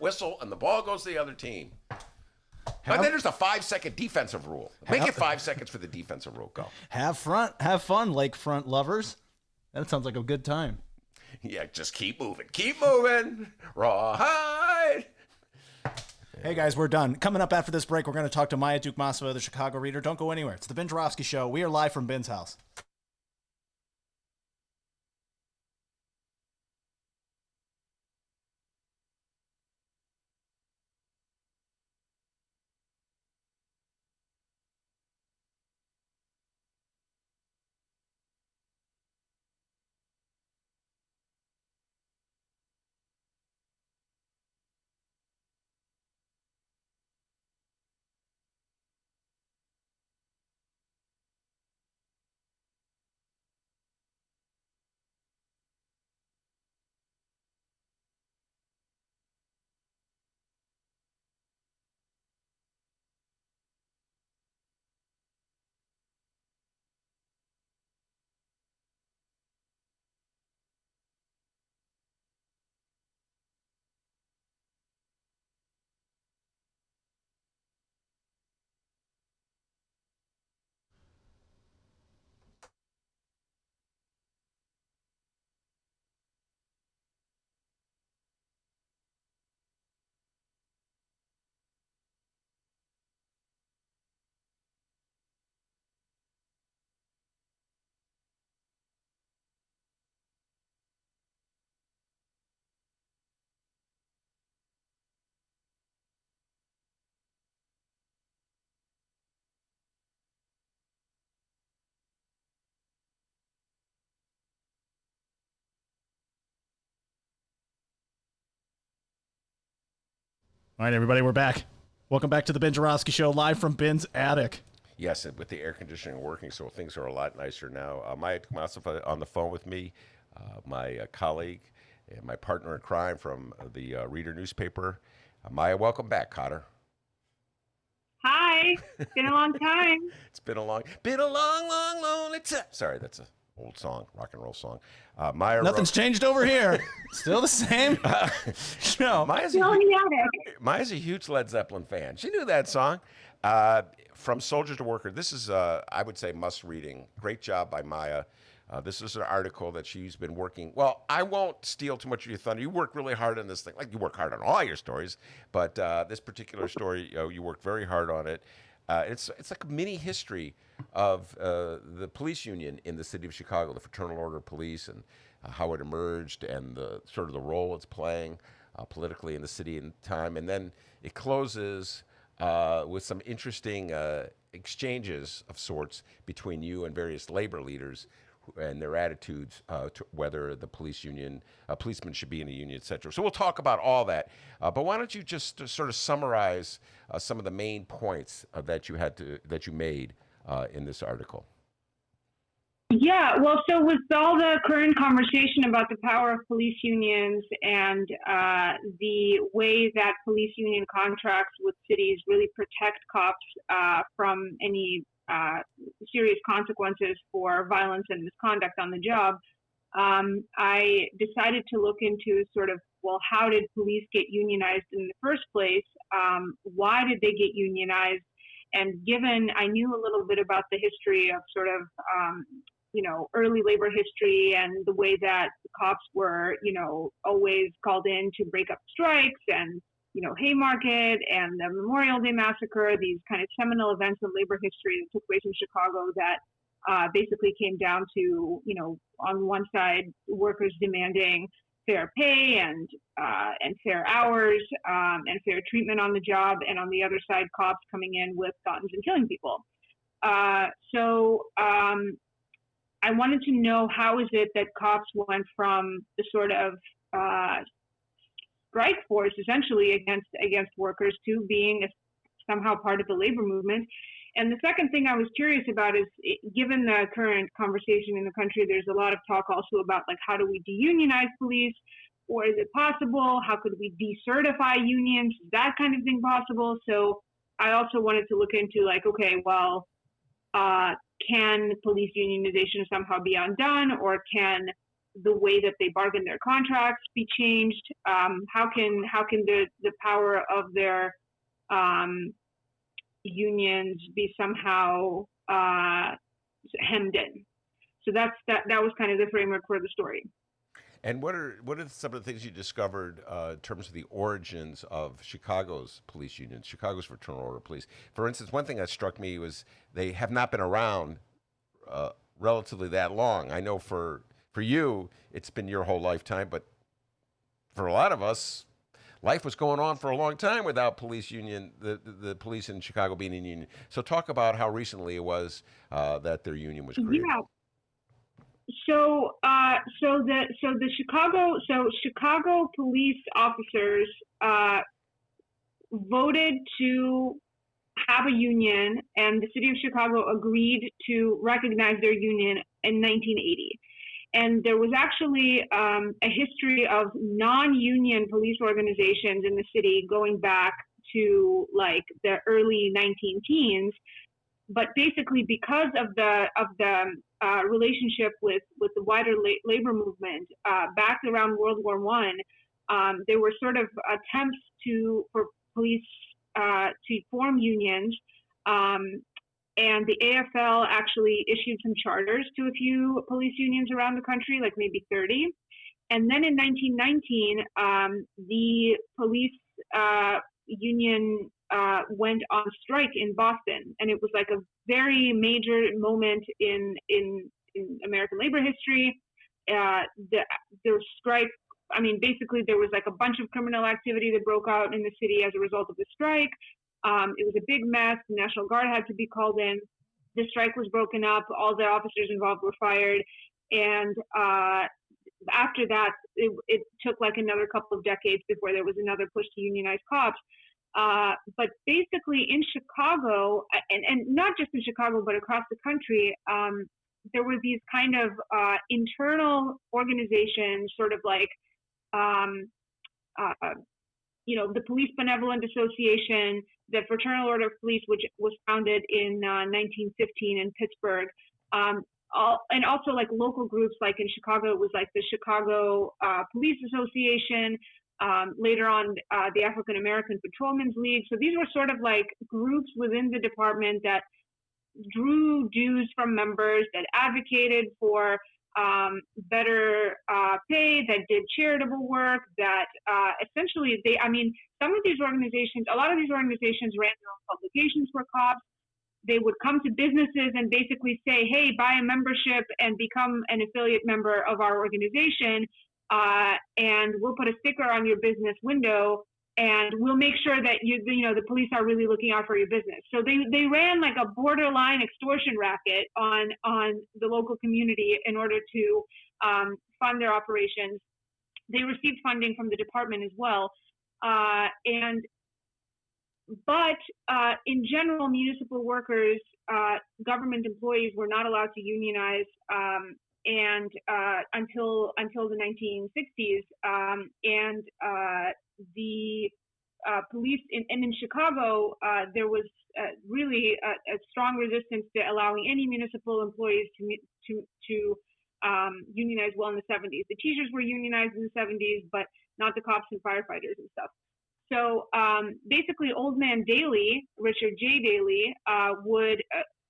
whistle, and the ball goes to the other team. But then there's the 5-second defensive rule. Make it 5 seconds for the defensive rule. Go. Have fun, lakefront lovers. That sounds like a good time. Yeah, just keep moving. Keep moving. Rawhide. Hey guys, we're done. Coming up after this break, we're going to talk to Maya Dukmasova, the Chicago Reader. Don't go anywhere. It's the Ben Joravsky Show. We are live from Ben's house. All right, everybody, we're back. Welcome back to the Ben Joravsky Show, live from Ben's attic. Yes, and with the air conditioning working, so things are a lot nicer now. Maya Dukmasova on the phone with me, my colleague and my partner in crime from the Reader newspaper. Maya, welcome back, Cotter. Hi, it's been a long time. It's been a long, lonely time. Sorry, that's a old song, rock and roll song. Maya, nothing's changed over here. Still the same. No, Maya's a huge Led Zeppelin fan. She knew that song. From Soldier to Worker. This is, I would say, must reading. Great job by Maya. This is an article that she's been working. Well, I won't steal too much of your thunder. You work really hard on this thing. Like, you work hard on all your stories, but this particular story, you worked very hard on it. It's like a mini history of the police union in the city of Chicago, the Fraternal Order of Police, and how it emerged, and the sort of the role it's playing politically in the city and time. And then it closes with some interesting exchanges of sorts between you and various labor leaders and their attitudes to whether the police union, policemen should be in a union, et cetera. So we'll talk about all that. But why don't you just sort of summarize some of the main points that you made in this article? Yeah, well, so with all the current conversation about the power of police unions and the way that police union contracts with cities really protect cops from any serious consequences for violence and misconduct on the job, I decided to look into sort of, well, how did police get unionized in the first place? Why did they get unionized? And given I knew a little bit about the history of sort of, early labor history and the way that the cops were, always called in to break up strikes and, Haymarket and the Memorial Day Massacre, these kind of seminal events of labor history that took place in Chicago that basically came down to, on one side, workers demanding fair pay and fair hours and fair treatment on the job, and on the other side, cops coming in with guns and killing people. So I wanted to know, how is it that cops went from the sort of strike force essentially against workers to being somehow part of the labor movement. And the second thing I was curious about is, given the current conversation in the country, there's a lot of talk also about, like, how do we deunionize police? Or is it possible? How could we decertify unions? Is that kind of thing possible? So I also wanted to look into, like, okay, well, can police unionization somehow be undone, or can the way that they bargain their contracts be changed? How can the power of their unions be somehow hemmed in? So that was kind of the framework for the story. And what are some of the things you discovered in terms of the origins of Chicago's police unions, Chicago's Fraternal Order Police? For instance, one thing that struck me was they have not been around relatively that long. I know for you, it's been your whole lifetime, but for a lot of us, life was going on for a long time without police union, the police in Chicago being in union. So talk about how recently it was that their union was created. Yeah. So the Chicago police officers voted to have a union, and the city of Chicago agreed to recognize their union in 1980. And there was actually a history of non-union police organizations in the city going back to, like, the early 19-teens. But basically, because of the relationship with the wider labor movement back around World War I, there were sort of attempts for police to form unions. And the AFL actually issued some charters to a few police unions around the country, like maybe 30. And then in 1919, the police union went on strike in Boston. And it was like a very major moment in American labor history. The strike, I mean, basically there was like a bunch of criminal activity that broke out in the city as a result of the strike. It was a big mess. The National Guard had to be called in. The strike was broken up. All the officers involved were fired. And after that, it took like another couple of decades before there was another push to unionize cops. But basically in Chicago, and not just in Chicago, but across the country, there were these kind of internal organizations, sort of like, the Police Benevolent Association, the Fraternal Order of Police, which was founded in 1915 in Pittsburgh. And also like local groups, like in Chicago, it was like the Chicago Police Association, later on the African American Patrolmen's League. So these were sort of like groups within the department that drew dues from members, that advocated for better pay, that did charitable work, that essentially some of these organizations, a lot of these organizations ran their own publications for cops. They would come to businesses and basically say, hey, buy a membership and become an affiliate member of our organization, and we'll put a sticker on your business window, and we'll make sure that the police are really looking out for your business. So they ran like a borderline extortion racket on the local community in order to fund their operations. They received funding from the department as well. But in general, municipal workers, government employees were not allowed to unionize until the 1960s. The police in Chicago, there was really a strong resistance to allowing any municipal employees to unionized well in the 70s. The teachers were unionized in the 70s, but not the cops and firefighters and stuff. So basically, Old Man Daley, Richard J. Daley, would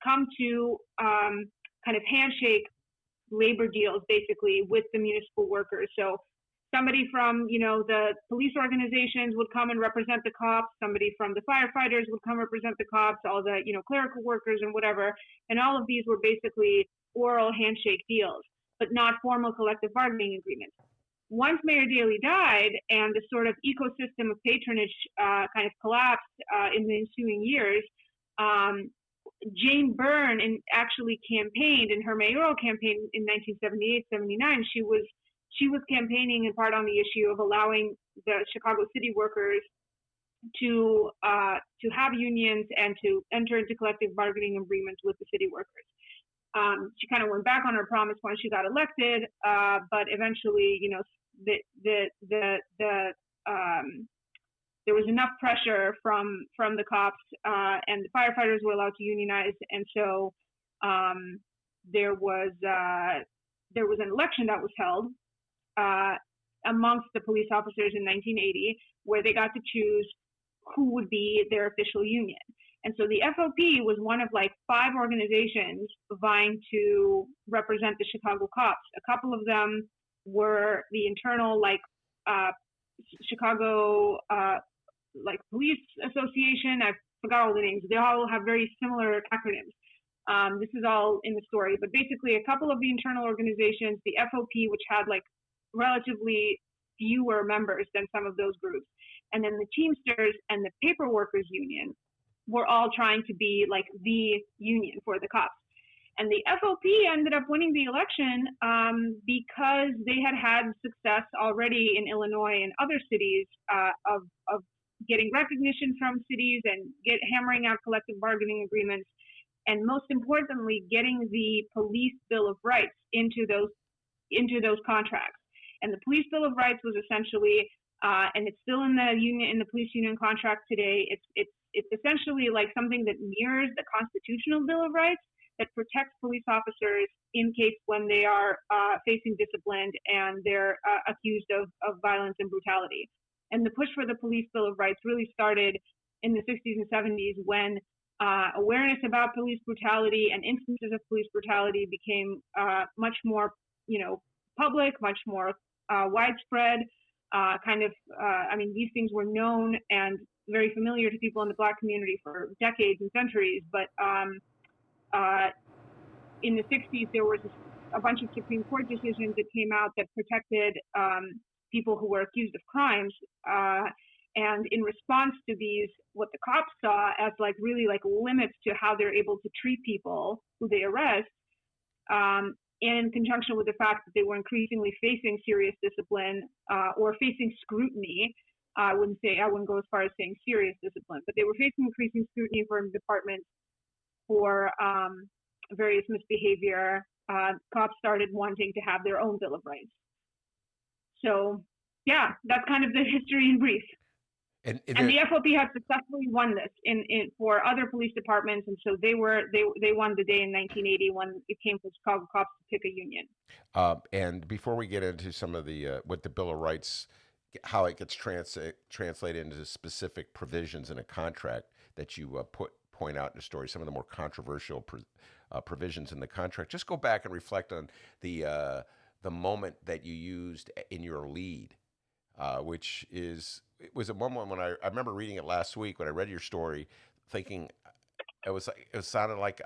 come to kind of handshake labor deals basically with the municipal workers. So somebody from, the police organizations would come and represent the cops. Somebody from the firefighters would come represent the cops, all the, clerical workers and whatever. And all of these were basically oral handshake deals, but not formal collective bargaining agreements. Once Mayor Daley died and the sort of ecosystem of patronage kind of collapsed in the ensuing years, Jane Byrne actually campaigned in her mayoral campaign in 1978-79. She was campaigning in part on the issue of allowing the Chicago city workers to have unions and to enter into collective bargaining agreements with the city workers. She kind of went back on her promise once she got elected, but eventually, there was enough pressure from the cops and the firefighters were allowed to unionize, and so there was an election that was held amongst the police officers in 1980, where they got to choose who would be their official union. And so the FOP was one of like 5 organizations vying to represent the Chicago cops. A couple of them were the internal Chicago Police Association. I forgot all the names. They all have very similar acronyms. This is all in the story, but basically a couple of the internal organizations, the FOP, which had like relatively fewer members than some of those groups, and then the Teamsters and the Paper Workers Union were all trying to be like the union for the cops. And the FOP ended up winning the election because they had success already in Illinois and other cities of getting recognition from cities and hammering out collective bargaining agreements, and most importantly, getting the police bill of rights into those contracts. And the police bill of rights was essentially, and it's still in the police union contract today. It's essentially like something that mirrors the constitutional bill of rights that protects police officers in case when they are facing discipline and they're accused of violence and brutality. And the push for the police bill of rights really started in the 60s and 70s when awareness about police brutality and instances of police brutality became much more, public, much more widespread. These things were known and very familiar to people in the Black community for decades and centuries, but in the 60s, there was a bunch of Supreme Court decisions that came out that protected people who were accused of crimes. And in response to these, what the cops saw as really limits to how they're able to treat people who they arrest, in conjunction with the fact that they were increasingly facing serious discipline or facing scrutiny. I wouldn't go as far as saying serious discipline, but they were facing increasing scrutiny from departments for various misbehavior. Cops started wanting to have their own Bill of Rights. So, yeah, that's kind of the history in brief. And the FOP has successfully won this for other police departments, and so they won the day in 1980 when it came for Chicago cops to pick a union. And before we get into some of the what the Bill of Rights, how it gets translated into specific provisions in a contract that you point out in the story, some of the more controversial provisions in the contract. Just go back and reflect on the moment that you used in your lead, which was a moment when I remember reading it last week when I read your story, thinking it sounded like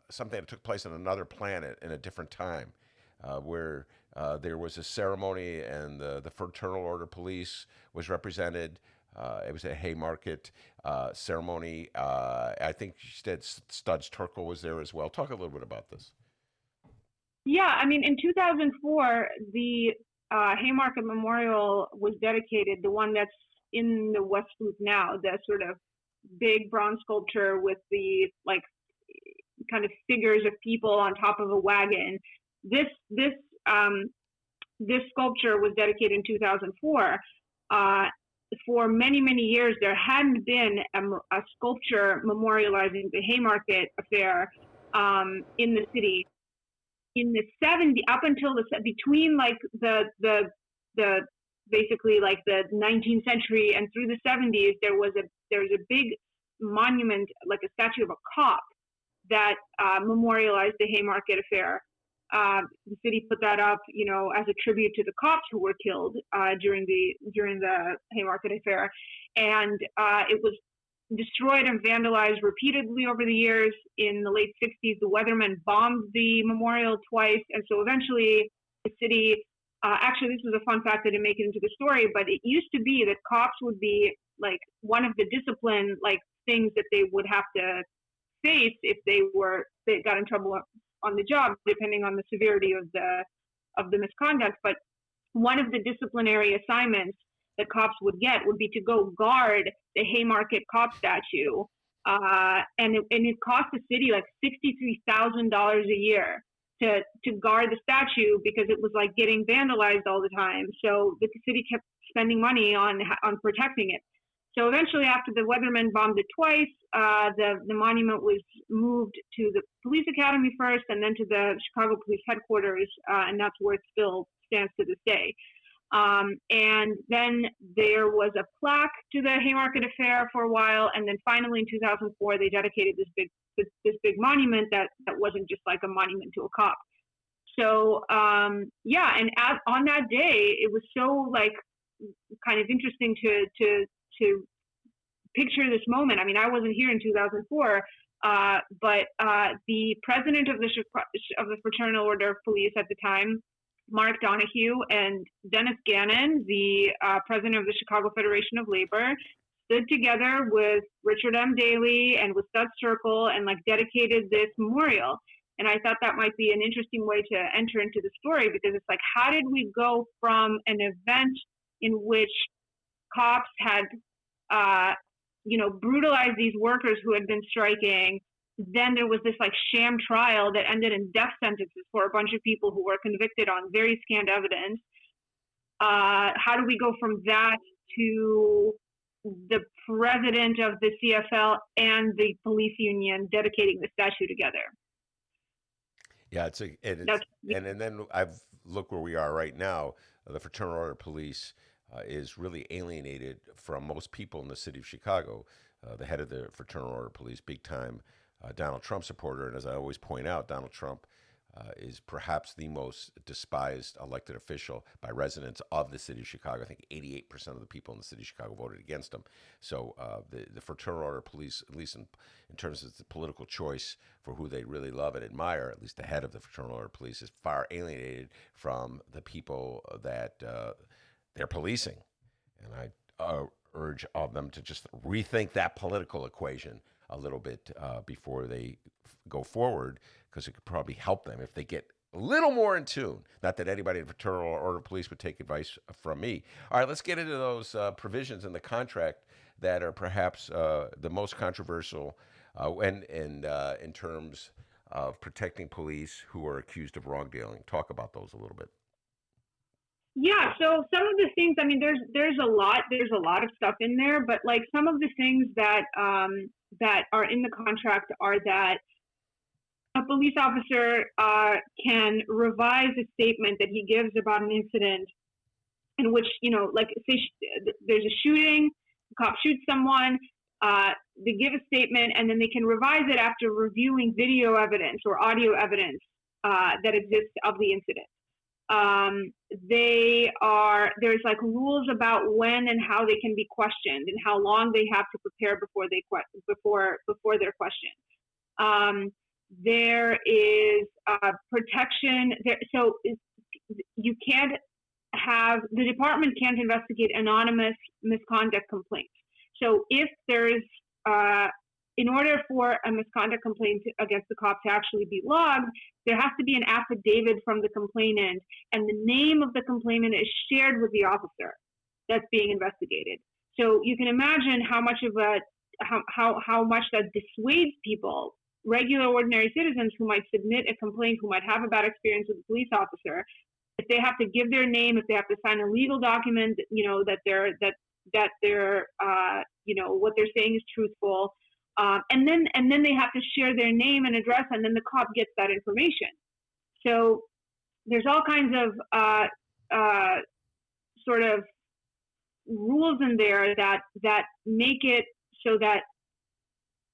something that took place on another planet in a different time, where there was a ceremony and the Fraternal Order Police was represented. It was a Haymarket ceremony. I think you said Studs Terkel was there as well. Talk a little bit about this. Yeah, in 2004, the Haymarket Memorial was dedicated, the one that's in the West Loop now, the sort of big bronze sculpture with the kind of figures of people on top of a wagon. This sculpture was dedicated in 2004. For many, many years, there hadn't been a sculpture memorializing the Haymarket affair in the city. in the 70s, up until between like the basically like the 19th century and through the 70s, there's a big monument, like a statue of a cop that memorialized the Haymarket affair. The city put that up, as a tribute to the cops who were killed during the Haymarket affair, and it was destroyed and vandalized repeatedly over the years. In the late 60s, the Weathermen bombed the memorial twice, and so eventually the city. Actually, this was a fun fact. I didn't make it into the story, but it used to be that cops would be like one of the discipline things that they would have to face if they got in trouble on the job, depending on the severity of the misconduct. But one of the disciplinary assignments that cops would get would be to go guard the Haymarket cop statue, and it cost the city like $63,000 a year to guard the statue because it was like getting vandalized all the time. So the city kept spending money on protecting it. So eventually, after the Weathermen bombed it twice, the monument was moved to the police academy first, and then to the Chicago Police Headquarters, and that's where it still stands to this day. And then there was a plaque to the Haymarket affair for a while, and then finally in 2004 they dedicated this big monument that wasn't just like a monument to a cop. So on that day, it was so like kind of interesting to picture this moment. I mean, I wasn't here in 2004, but the president of the Fraternal Order of Police at the time, Mark Donahue, and Dennis Gannon, the president of the Chicago Federation of Labor, stood together with Richard M. Daley and with Stud Circle and dedicated this memorial. And I thought that might be an interesting way to enter into the story, because it's like, how did we go from an event in which cops had, brutalized these workers who had been striking? Then there was this sham trial that ended in death sentences for a bunch of people who were convicted on very scant evidence. How do we go from that to the president of the CFL and the police union dedicating the statue together? Yeah, and then I've looked where we are right now. The Fraternal Order of Police is really alienated from most people in the city of Chicago. The head of the Fraternal Order of Police, big time Donald Trump supporter, and as I always point out, Donald Trump is perhaps the most despised elected official by residents of the city of Chicago. I think 88% of the people in the city of Chicago voted against him. So the Fraternal Order of Police, at least in terms of the political choice for who they really love and admire, at least the head of the Fraternal Order of Police is far alienated from the people that they're policing. And I urge all of them to just rethink that political equation a little bit before they go forward, because it could probably help them if they get a little more in tune. Not that anybody in the Fraternal Order of Police would take advice from me. All right, let's get into those provisions in the contract that are perhaps the most controversial in terms of protecting police who are accused of wrongdoing. Talk about those a little bit. Yeah, so some of the things, I mean, there's a lot of stuff in there, but some of the things that that are in the contract are that a police officer can revise a statement that he gives about an incident in which, say there's a shooting, the cop shoots someone, they give a statement, and then they can revise it after reviewing video evidence or audio evidence that exists of the incident. There's rules about when and how they can be questioned and how long they have to prepare before they're questioned. There is protection there, so you can't have, the department can't investigate anonymous misconduct complaints. So if there's in order for a misconduct complaint against the cop to actually be logged, there has to be an affidavit from the complainant, and the name of the complainant is shared with the officer that's being investigated. So you can imagine how much that dissuades people, regular ordinary citizens who might submit a complaint, who might have a bad experience with a police officer. If they have to give their name, if they have to sign a legal document, that they're what they're saying is truthful. And then they have to share their name and address, and then the cop gets that information. So there's all kinds of sort of rules in there that make it so that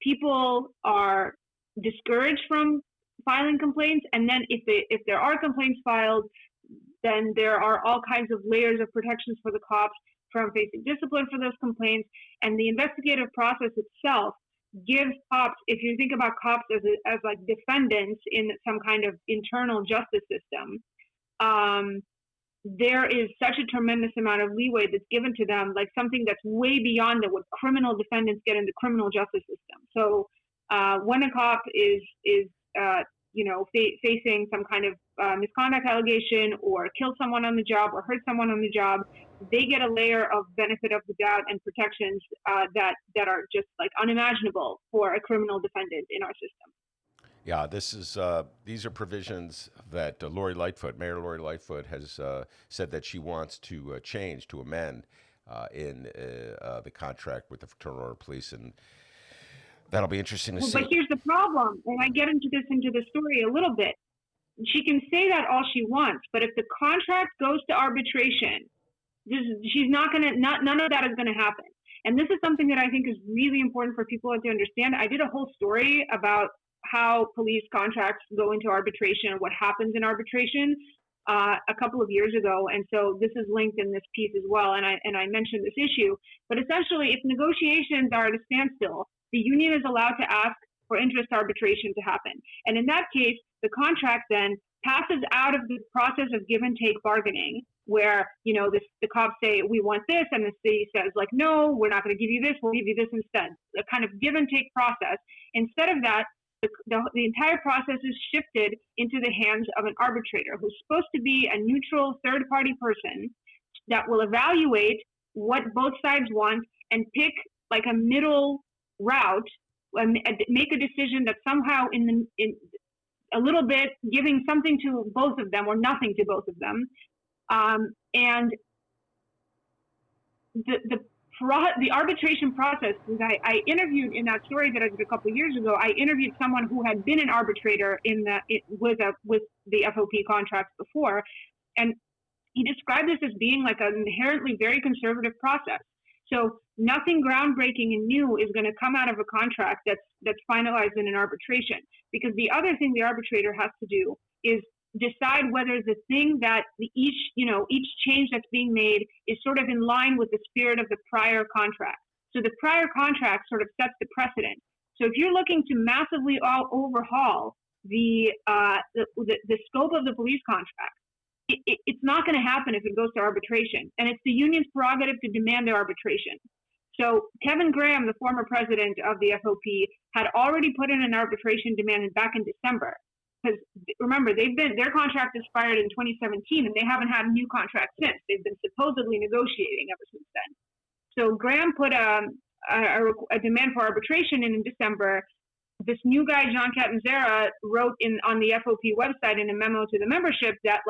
people are discouraged from filing complaints, and then if there are complaints filed, then there are all kinds of layers of protections for the cops from facing discipline for those complaints. And the investigative process itself gives cops, if you think about cops as like defendants in some kind of internal justice system, there is such a tremendous amount of leeway that's given to them, like something that's way beyond what criminal defendants get in the criminal justice system. So when a cop is facing some kind of misconduct allegation, or killed someone on the job, or hurt someone on the job, they get a layer of benefit of the doubt and protections that are just like unimaginable for a criminal defendant in our system. Yeah, these are provisions that Mayor Lori Lightfoot has said that she wants to change, to amend in the contract with the Fraternal Order of Police, and that'll be interesting to see. But here's the problem, and I get into the story a little bit. She can say that all she wants, but if the contract goes to arbitration, none of that is going to happen. And this is something that I think is really important for people to understand. I did a whole story about how police contracts go into arbitration, what happens in arbitration a couple of years ago. And so this is linked in this piece as well. And I mentioned this issue, but essentially if negotiations are at a standstill, the union is allowed to ask for interest arbitration to happen. And in that case, the contract then passes out of the process of give and take bargaining, where, the cops say, we want this, and the city says, like, no, we're not going to give you this, we'll give you this instead. A kind of give and take process. Instead of that, the entire process is shifted into the hands of an arbitrator who's supposed to be a neutral third-party person that will evaluate what both sides want and pick like a middle route and make a decision that somehow in a little bit giving something to both of them or nothing to both of them. And the arbitration process, I interviewed in that story that I did a couple of years ago, I interviewed someone who had been an arbitrator with the FOP contracts before, and he described this as being like an inherently very conservative process. So nothing groundbreaking and new is going to come out of a contract that's finalized in an arbitration, because the other thing the arbitrator has to do is decide whether the thing that each change that's being made is sort of in line with the spirit of the prior contract. So the prior contract sort of sets the precedent. So if you're looking to massively overhaul the scope of the police contract, it's not going to happen if it goes to arbitration. And it's the union's prerogative to demand their arbitration. So Kevin Graham, the former president of the FOP, had already put in an arbitration demand back in December. Because remember, their contract expired in 2017, and they haven't had a new contract since. They've been supposedly negotiating ever since then. So Graham put a demand for arbitration in December. This new guy, John Catanzara, wrote on the FOP website in a memo to the membership that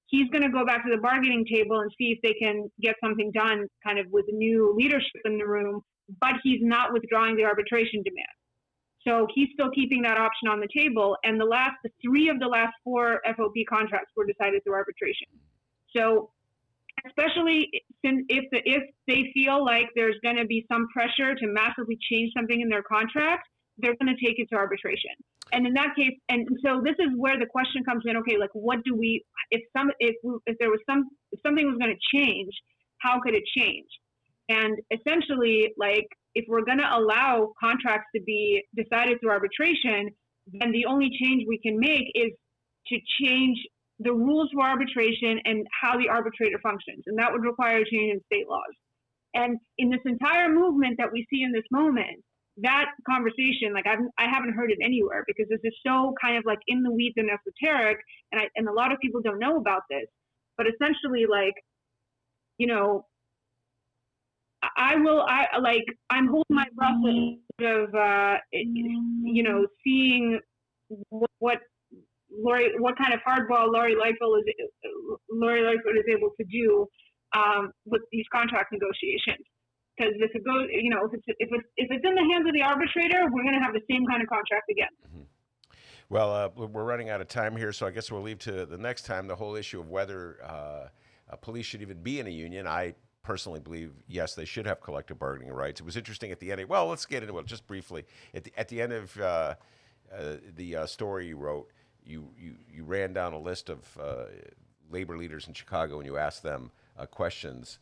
he's going to go back to the bargaining table and see if they can get something done kind of with new leadership in the room, but he's not withdrawing the arbitration demand. So he's still keeping that option on the table. And three of the last four FOP contracts were decided through arbitration. So especially if they feel like there's going to be some pressure to massively change something in their contract, they're going to take it to arbitration. And in that case, and so this is where the question comes in. Okay, what do we? If something was going to change, how could it change? And essentially, if we're going to allow contracts to be decided through arbitration, then the only change we can make is to change the rules for arbitration and how the arbitrator functions. And that would require a change in state laws. And in this entire movement that we see in this moment, that conversation, I haven't heard it anywhere, because this is so kind of in the weeds and esoteric, and a lot of people don't know about this. But essentially, I'm holding my breath of seeing what kind of hardball Lori Lightfoot is able to do with these contract negotiations. Because if it goes, if it's in the hands of the arbitrator, we're going to have the same kind of contract again. Well, we're running out of time here, so I guess we'll leave to the next time the whole issue of whether police should even be in a union. I personally believe, yes, they should have collective bargaining rights. It was interesting at the end. Well, let's get into it just briefly. At the end of the story you wrote, you ran down a list of labor leaders in Chicago, and you asked them questions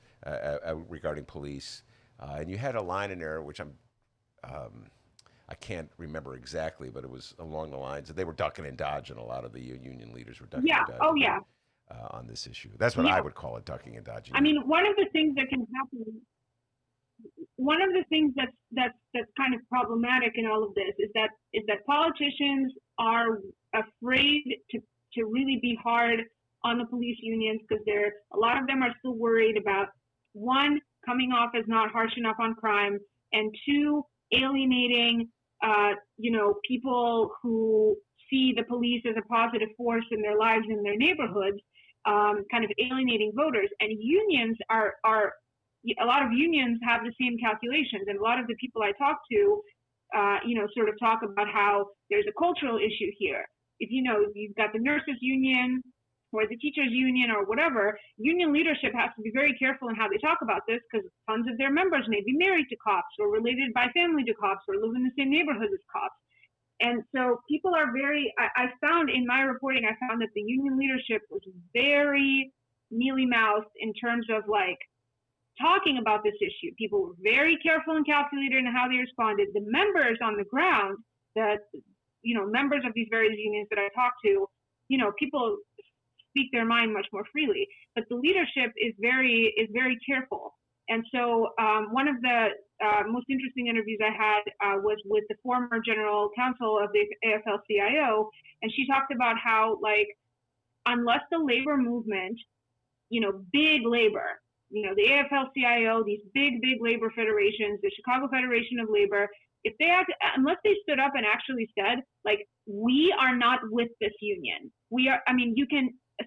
regarding police. And you had a line in there, which I can't remember exactly, but it was along the lines that they were ducking and dodging. A lot of the union leaders were ducking and dodging. Oh, yeah. On this issue. That's what I would call it, ducking and dodging. I mean, one of the things that can happen, one of the things that's kind of problematic in all of this is that politicians are afraid to really be hard on the police unions because a lot of them are still worried about, one, coming off as not harsh enough on crime, and two, alienating people who see the police as a positive force in their lives and their neighborhoods, kind of alienating voters. And unions are a lot of unions have the same calculations, and a lot of the people I talk to, sort of talk about how there's a cultural issue here. If you've got the nurses union or the teachers union or whatever, union leadership has to be very careful in how they talk about this because tons of their members may be married to cops or related by family to cops or live in the same neighborhood as cops. And so people are I found in my reporting, I found that the union leadership was very mealy-mouthed in terms of talking about this issue. People were very careful and calculated in how they responded. The members on the ground, members of these various unions that I talked to, people speak their mind much more freely, but the leadership is very careful. And so one of the most interesting interviews I had was with the former general counsel of the AFL-CIO, and she talked about how, unless the labor movement, big labor, the AFL-CIO, these big you federations, the Chicago Federation of Labor, unless they stood up and actually said, we are not with this union. We are,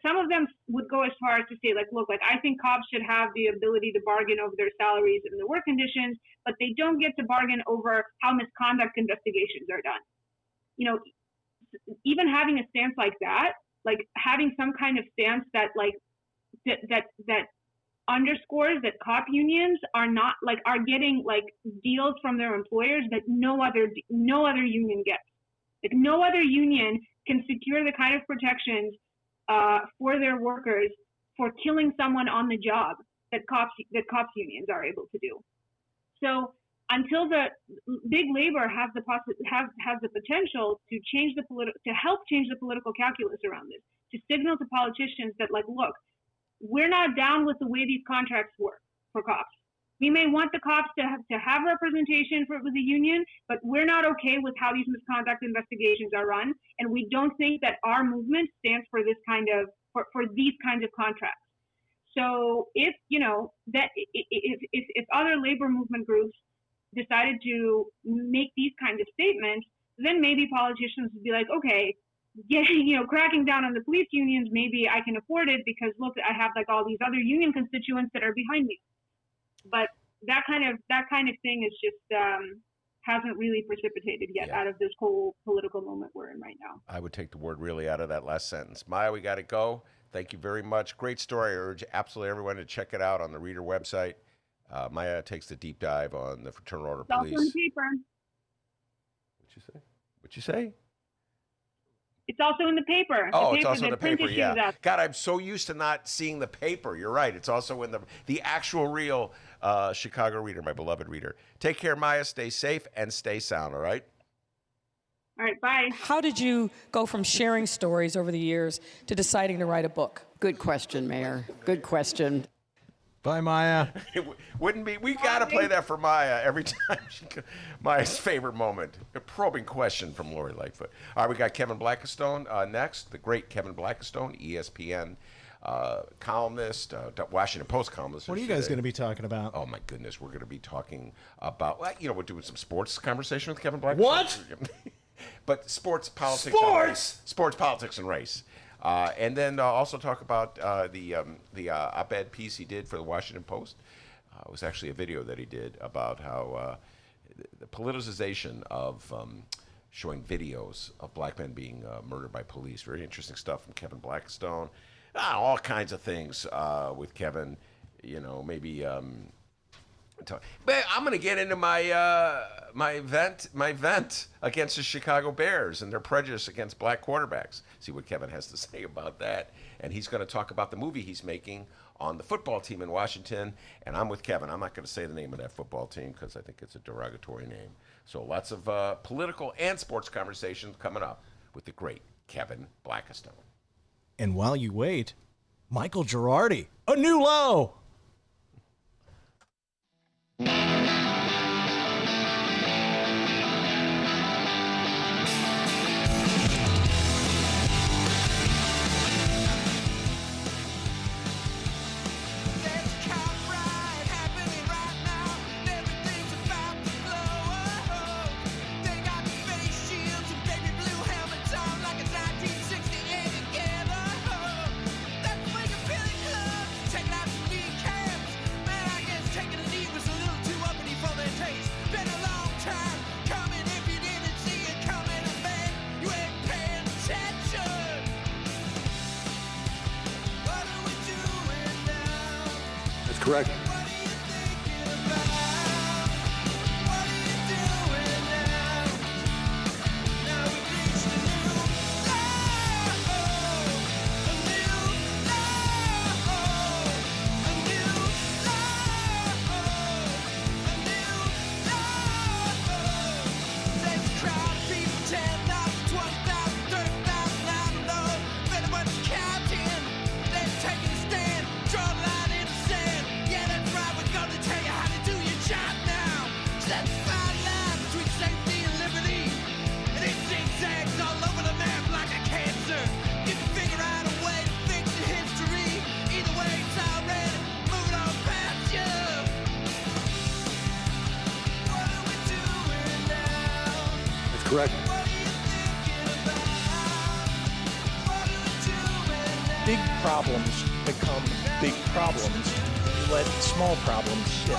some of them would go as far as to say, I think cops should have the ability to bargain over their salaries and their work conditions, but they don't get to bargain over how misconduct investigations are done. Even having a stance like that, having some kind of stance that that underscores that cop unions are not are getting deals from their employers that no other union gets. No other union can secure the kind of protections for their workers for killing someone on the job that cops unions are able to do. So until the big labor has the potential to help change the political calculus around this, to signal to politicians that look, we're not down with the way these contracts work for cops. We may want the cops to have representation with the union, but we're not okay with how these misconduct investigations are run, and we don't think that our movement stands for this for these kinds of contracts. So if if other labor movement groups decided to make these kinds of statements, then maybe politicians would be like, okay, cracking down on the police unions, maybe I can afford it because look, I have all these other union constituents that are behind me. But that kind of thing is just hasn't really precipitated yet out of this whole political moment we're in right now. I would take the word really out of that last sentence. Maya, we got to go. Thank you very much. Great story. I urge absolutely everyone to check it out on the Reader website. Maya takes the deep dive on the Fraternal Order It's Police. also in the paper. What'd you say? It's also in the paper. Oh, the it's also in the paper, yeah. Up. God, I'm so used to not seeing the paper. You're right. It's also in the actual real Chicago Reader, my beloved reader. Take care, Maya. Stay safe and stay sound, all right? All right, bye. How did you go from sharing stories over the years to deciding to write a book? Good question, Mayor. Good question. Bye, Maya. It wouldn't be. We got to play that for Maya every time. Maya's favorite moment. A probing question from Lori Lightfoot. All right, we got Kevin Blackistone next. The great Kevin Blackistone, ESPN columnist, Washington Post columnist. What are you guys going to be talking about? Oh, my goodness. We're going to be talking about, we're doing some sports conversation with Kevin Blackistone. What? But sports, politics, sports, politics, and race. And then also talk about the op-ed piece he did for the Washington Post. It was actually a video that he did about how the politicization of showing videos of black men being murdered by police. Very interesting stuff from Kevin Blackistone. All kinds of things with Kevin. Maybe. But I'm going to get into my vent against the Chicago Bears and their prejudice against black quarterbacks. See what Kevin has to say about that. And he's going to talk about the movie he's making on the football team in Washington. And I'm with Kevin. I'm not going to say the name of that football team because I think it's a derogatory name. So lots of political and sports conversations coming up with the great Kevin Blackistone. And while you wait, Michael Girardi, a new low. Correct. Correct. Big problems become big problems. You let small problems sit.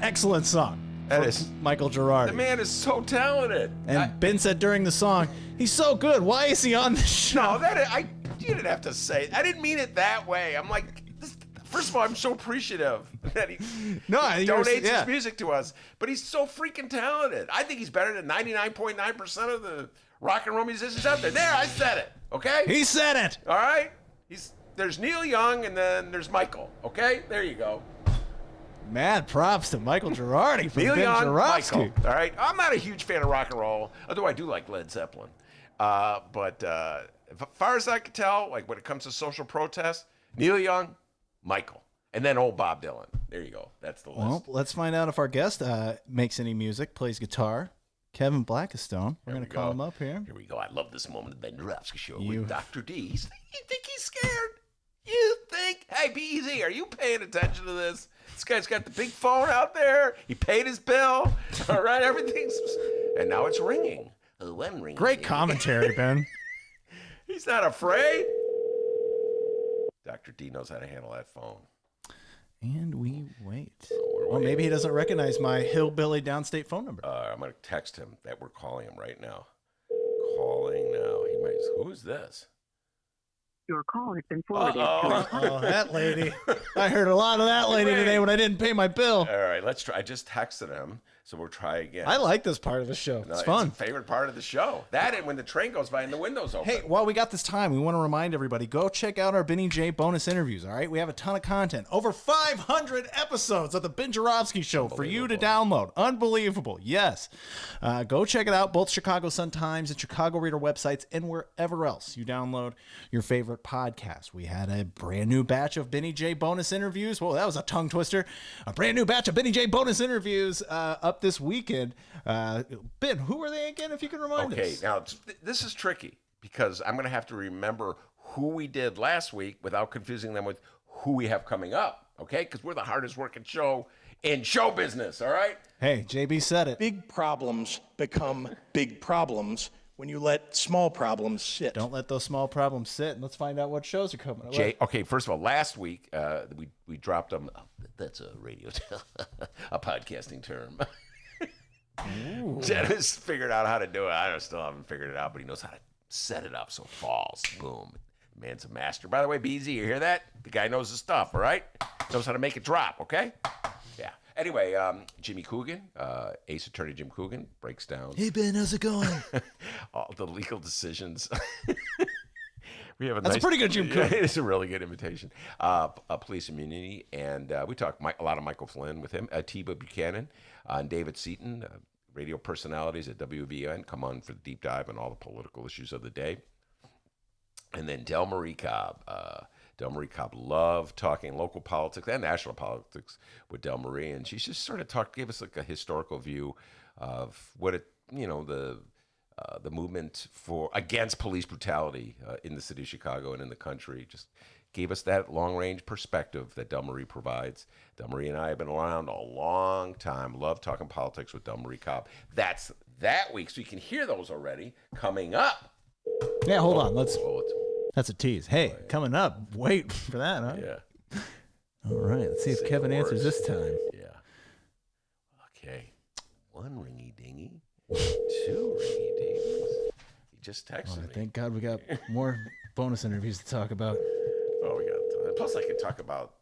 Excellent song. That is Michael Girardi. The man is so talented. And Ben said during the song, he's so good. Why is he on the show? No, you didn't have to say it. I didn't mean it that way. I'm like, first of all, I'm so appreciative that he donates his music to us. But he's so freaking talented. I think he's better than 99.9% of the rock and roll musicians out there. There, I said it. Okay? He said it. All right? There's Neil Young and then there's Michael. Okay? There you go. Mad props to Michael Girardi from Neil Ben Young, Joravsky. Michael. All right? I'm not a huge fan of rock and roll, although I do like Led Zeppelin. But as far as I can tell, like when it comes to social protest, Neil Young, Michael, and then old Bob Dylan. There you go. That's the list. Well, let's find out if our guest makes any music, plays guitar. Kevin Blackistone. We're going to call him up here. Here we go. I love this moment of the Ben Joravsky Show with Dr. D. You think he's scared? You think? Hey, be easy. Are you paying attention to this? This guy's got the big phone out there. He paid his bill. All right, everything's... And now it's ringing. Oh, I'm ringing. Great commentary, Ben. He's not afraid. Dr. D knows how to handle that phone. And we wait. Well, maybe he doesn't recognize my hillbilly downstate phone number. I'm going to text him that we're calling him right now. Calling now. He might... Who's this? Your call has been forwarded. Oh, that lady. I heard a lot of that lady today when I didn't pay my bill. All right, let's try. I just texted him. So we'll try again. I like this part of the show. It's fun. It's a favorite part of the show. That and when the train goes by and the windows open. Hey, while we got this time, we want to remind everybody, go check out our Benny J bonus interviews, all right? We have a ton of content. Over 500 episodes of the Ben Joravsky Show for you to download. Unbelievable. Yes. Go check it out, both Chicago Sun-Times and Chicago Reader websites and wherever else you download your favorite podcast. We had a brand new batch of Benny J bonus interviews. Whoa, that was a tongue twister. A brand new batch of Benny J bonus interviews up this weekend. Ben, who were they again, if you can remind us? Okay, now this is tricky because I'm going to have to remember who we did last week without confusing them with who we have coming up, okay? Because we're the hardest working show in show business, all right? Hey, JB said it. Big problems become big problems when you let small problems sit. Don't let those small problems sit, and let's find out what shows are coming up. Okay, first of all, last week we dropped them. That's a radio, a podcasting term. Dennis figured out how to do it. I still haven't figured it out, but he knows how to set it up so it falls. Boom. Man's a master. By the way, BZ, you hear that? The guy knows his stuff, all right? Knows how to make it drop, okay? Yeah. Anyway, Jimmy Coogan, Ace Attorney Jim Coogan, breaks down. Hey, Ben, how's it going? All the legal decisions. We have That's a pretty good Jim Coogan. It's a really good invitation. Police immunity, and we talked a lot of Michael Flynn with him. Tiba Buchanan and David Seaton, radio personalities at WVN, come on for the deep dive on all the political issues of the day. And then Del Marie Cobb. Del Marie Cobb loved talking local politics and national politics with Del Marie, and she just sort of gave us like a historical view of what the movement against police brutality in the city of Chicago and in the country. Just gave us that long-range perspective that Del Marie provides. Del Marie and I have been around a long time. Love talking politics with Del Marie Cobb. That's that week, so you can hear those already coming up. Yeah, hold on. That's a tease. Hey, coming up. Wait for that, huh? Yeah. All right. Let's see if Kevin answers this time. Yeah. Okay. One ringy dingy. Two ringy dings. He just texted me. Thank God we got more bonus interviews to talk about. Oh, we got time. Plus, I could talk about.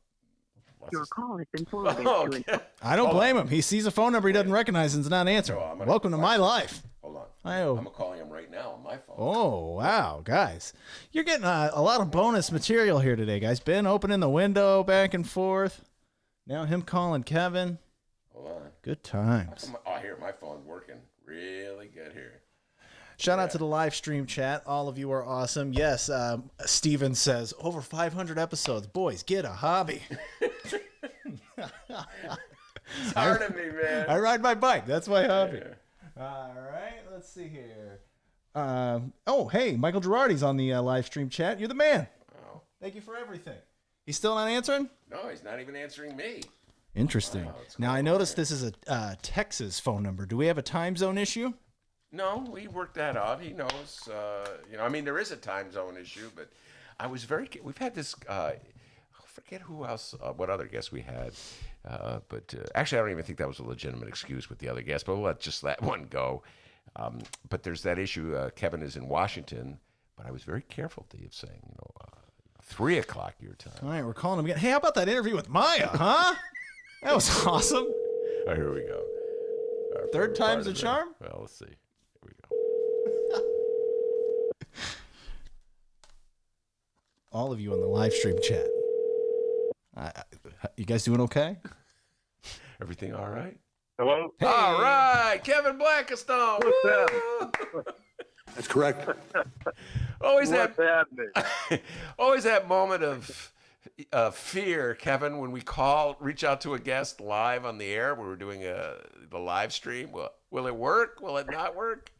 Your call has been forwarded to an... I don't blame him. He sees a phone number he doesn't recognize and is not answering. Welcome to my life. Hold on. I'm calling him right now on my phone. Oh, wow, guys. You're getting a lot of bonus material here today, guys. Ben opening the window back and forth. Now him calling Kevin. Hold on. Good times. Here, my phone's working really good here. Shout out to the live stream chat. All of you are awesome. Yes, Steven says, over 500 episodes. Boys, get a hobby. It's hard on me, man. I ride my bike. That's my hobby. All right, let's see here. Hey, Michael Girardi's on the live stream chat. You're the man. Oh. Thank you for everything. He's still not answering? No, he's not even answering me. Interesting. Wow, now, I noticed this is a Texas phone number. Do we have a time zone issue? No, we worked that out. He knows. There is a time zone issue, but I was we've had this, I forget who else, what other guests we had. But actually, I don't even think that was a legitimate excuse with the other guests, but we'll let just that one go. But there's that issue. Kevin is in Washington, but I was very careful, of saying, 3 o'clock your time. All right, we're calling him again. Hey, how about that interview with Maya, huh? That was awesome. All right, here we go. Third time's a charm? Well, let's see. Here we go. All of you on the live stream chat. You guys doing okay? Everything all right? Hello? Hey. All right, Kevin Blackistone. What's Woo! That's correct. Always What's happening? always that moment of fear, Kevin, when we reach out to a guest live on the air. We were doing the live stream. Will it work? Will it not work?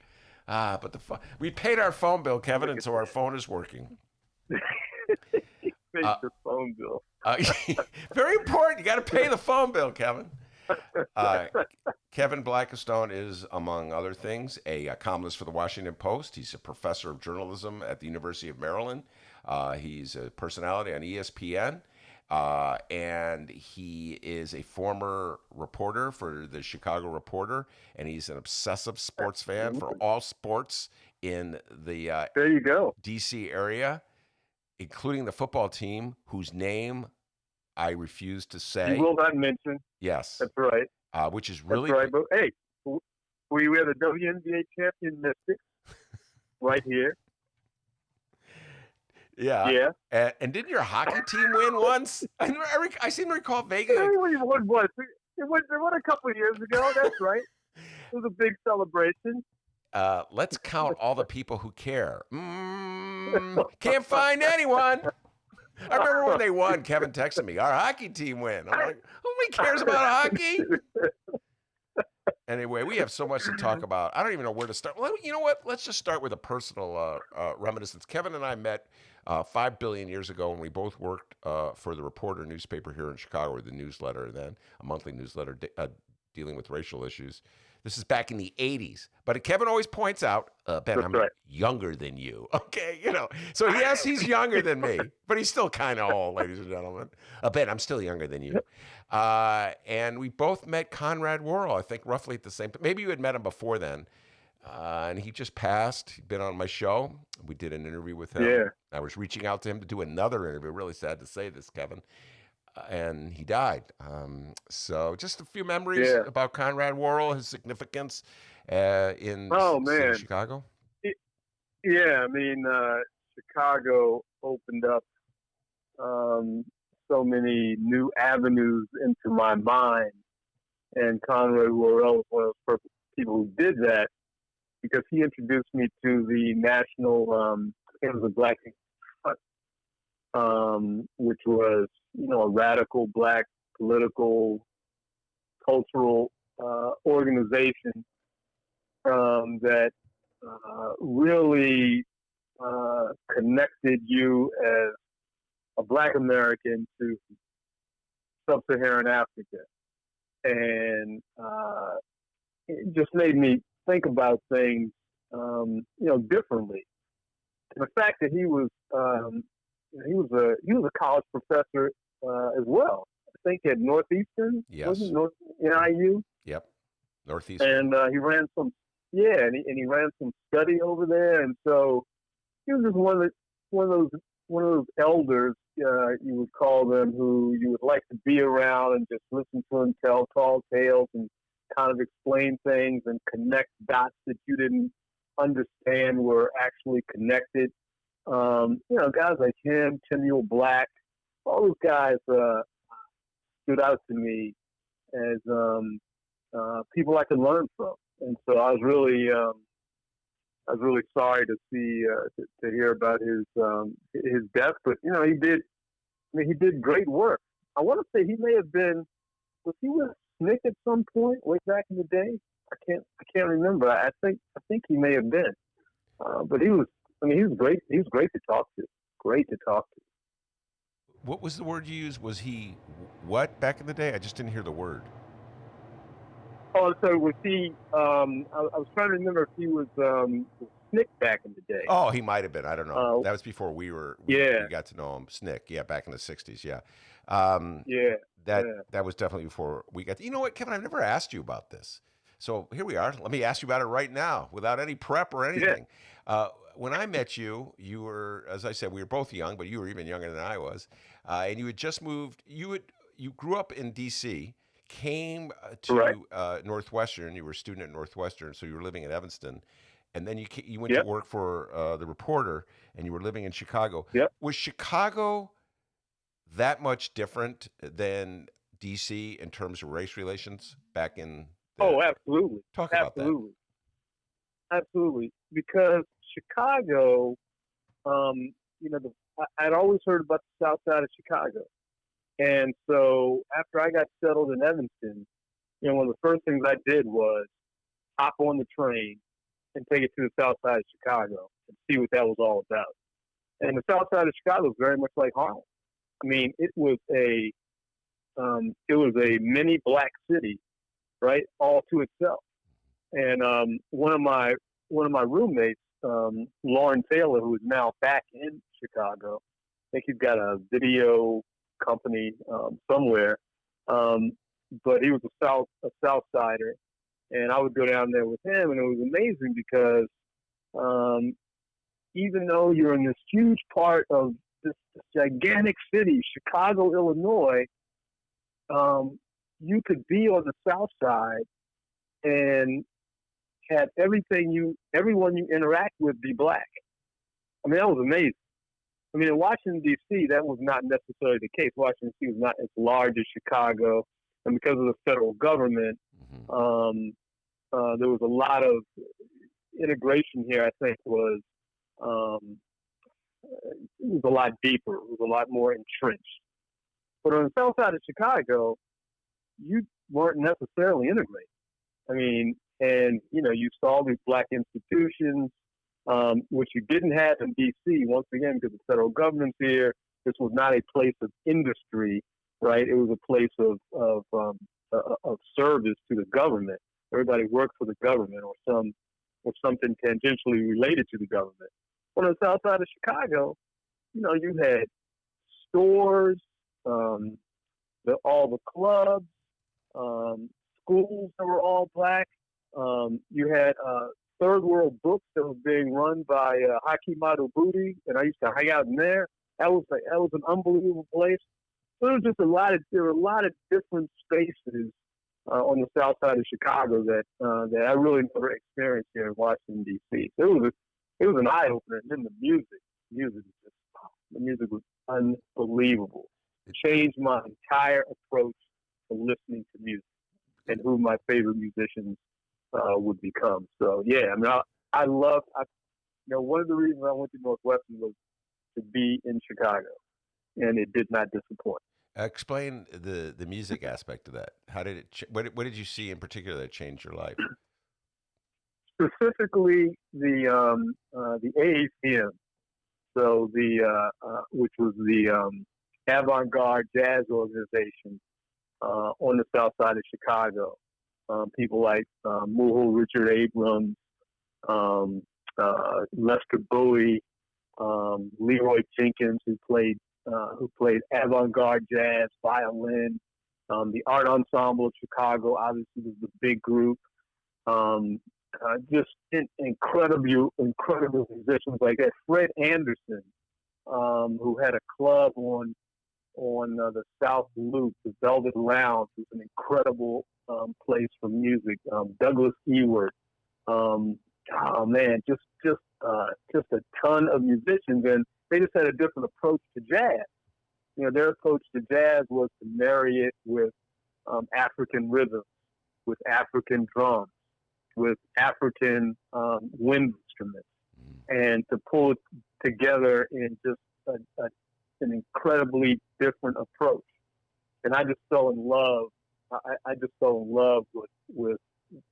But we paid our phone bill, Kevin, and so our phone is working. Pay your phone bill. Very important. You got to pay the phone bill, Kevin. Kevin Blackistone is, among other things, a columnist for the Washington Post. He's a professor of journalism at the University of Maryland. He's a personality on ESPN, and he is a former reporter for the Chicago Reporter, and he's an obsessive sports fan for all sports in the there you go. D.C. area, including the football team, whose name I refuse to say. You will not mention. Yes. That's right. Which is really. That's right. But hey, we have the WNBA champion Mystics right here. Yeah. Yeah. And didn't your hockey team win once? I seem to recall vaguely. Hey, we won once. They won a couple of years ago. That's right. It was a big celebration. Let's count all the people who care. Can't find anyone. I remember when they won, Kevin texted me, our hockey team win. I'm like, who cares about hockey? Anyway, we have so much to talk about. I don't even know where to start. Well, you know what? Let's just start with a personal reminiscence. Kevin and I met 5 billion years ago when we both worked for the Reporter newspaper here in Chicago, or the newsletter then, a monthly newsletter dealing with racial issues. This is back in the 80s. But Kevin always points out, Ben, I'm younger than you. Okay, So yes, he's younger than me, but he's still kind of old, ladies and gentlemen. Ben, I'm still younger than you. And we both met Conrad Worrell, I think, roughly at the same time. Maybe you had met him before then. And he just passed. He'd been on my show. We did an interview with him. Yeah. I was reaching out to him to do another interview. Really sad to say this, Kevin. And he died. So just a few memories about Conrad Worrell, his significance in Chicago. Yeah, I mean, Chicago opened up so many new avenues into my mind, and Conrad Worrell was one of the first people who did that, because he introduced me to the national, it was a Black Front, which was, a radical Black political, cultural organization that really connected you as a Black American to sub-Saharan Africa. And it just made me think about things, differently. And the fact that he was a college professor as well. I think at Northeastern. Yes. Wasn't NIU? Yep. Northeastern. And he ran some. Yeah, and he ran some study over there, and so he was just one of those elders, you would call them, who you would like to be around and just listen to him tell tall tales and kind of explain things and connect dots that you didn't understand were actually connected. Guys like him, Timuel Black, all those guys stood out to me as people I could learn from. And so I was really sorry to see to hear about his death. But he did great work. I want to say he may have been, was he with Nick at some point way back in the day? I can't remember. I think he may have been. But he was great. He was great to talk to. Great to talk to. What was the word you used? Was he what back in the day? I just didn't hear the word. Oh, so was he? I was trying to remember if he was Snick back in the day. Oh, he might have been. I don't know. That was before we got to know him. Snick, yeah, back in the 60s, yeah. That was definitely before we got to, you know what, Kevin, I've never asked you about this. So here we are. Let me ask you about it right now without any prep or anything. Yeah. When I met you, you were, as I said, we were both young, but you were even younger than I was. And you had just moved. You grew up in D.C., came to Northwestern. You were a student at Northwestern, so you were living in Evanston. And then you went to work for the Reporter, and you were living in Chicago. Yep. Was Chicago that much different than D.C. in terms of race relations back in absolutely. Talk about that. Absolutely. Because Chicago, I'd always heard about the south side of Chicago. And so after I got settled in Evanston, one of the first things I did was hop on the train and take it to the south side of Chicago and see what that was all about. And the south side of Chicago is very much like Harlem. I mean, it was a mini black city, right, all to itself. And one of my roommates, Lauren Taylor, who is now back in Chicago, I think he's got a video company somewhere, but he was a South Sider, and I would go down there with him, and it was amazing because even though you're in this huge part of this gigantic city, Chicago, Illinois, you could be on the South Side and have everyone you interact with be black. I mean, that was amazing. I mean, in Washington, D.C., that was not necessarily the case. Washington, D.C. was not as large as Chicago. And because of the federal government, there was a lot of integration here, I think, was it was a lot deeper. It was a lot more entrenched. But on the south side of Chicago, you weren't necessarily integrated. I mean, and, you saw these black institutions, which you didn't have in D.C., once again, because the federal government's here. This was not a place of industry, right? It was a place of service to the government. Everybody worked for the government or something tangentially related to the government. On the south side of Chicago, you had stores, all the clubs, schools that were all black. You had Third World Books that was being run by Hakeem Adobudi, and I used to hang out in there. That was an unbelievable place. So there were a lot of different spaces on the south side of Chicago that I really never experienced here in Washington D.C. So it was an eye opener. And then the music was unbelievable. It changed my entire approach to listening to music and who my favorite musicians would become. So yeah, I mean, one of the reasons I went to Northwestern was to be in Chicago, and it did not disappoint. Explain the music aspect of that. How did it? What did you see in particular that changed your life? Specifically, the AACM, so which was the avant-garde jazz organization on the south side of Chicago. People like Moohol Richard Abrams, Lester Bowie, Leroy Jenkins, who played avant-garde jazz, violin. The Art Ensemble of Chicago obviously was the big group. Just incredible musicians like that. Fred Anderson, who had a club on the South Loop, the Velvet Lounge, was an incredible place for music. Douglas Ewart, just a ton of musicians, and they just had a different approach to jazz. Their approach to jazz was to marry it with African rhythms, with African drums, with African wind instruments, and to pull it together in just an incredibly different approach. And I just fell in love. I just fell in love with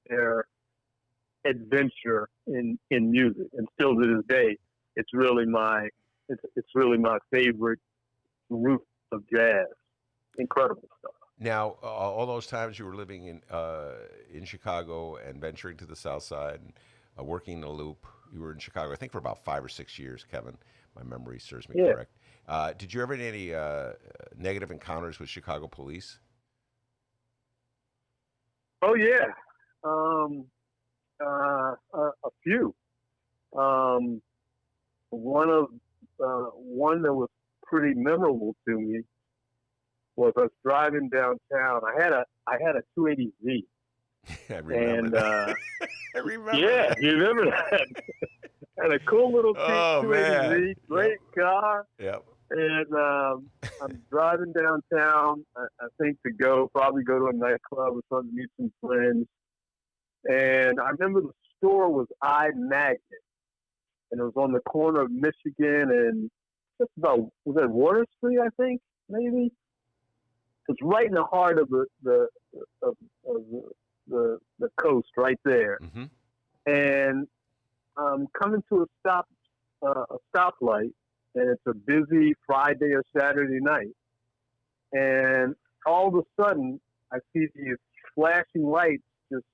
their adventure in music, and still to this day, it's really my favorite root of jazz. Incredible stuff. Now, all those times you were living in Chicago and venturing to the South Side and working the Loop, you were in Chicago, I think, for about 5 or 6 years, Kevin. My memory serves me correct. Did you ever have any negative encounters with Chicago police? Oh yeah, a few. One that was pretty memorable to me was I was driving downtown. I had a 280Z. I remember that. I remember. Yeah, that. you remember that? Had a cool little 280Z, great car. Yep. And I'm driving downtown, I think probably go to a nightclub or something, meet some friends. And I remember the store was iMagnet. And it was on the corner of Michigan and just about, was that Water Street, I think, maybe? It's right in the heart of the coast, right there. Mm-hmm. And I'm coming to a stoplight, and it's a busy Friday or Saturday night. And all of a sudden, I see these flashing lights just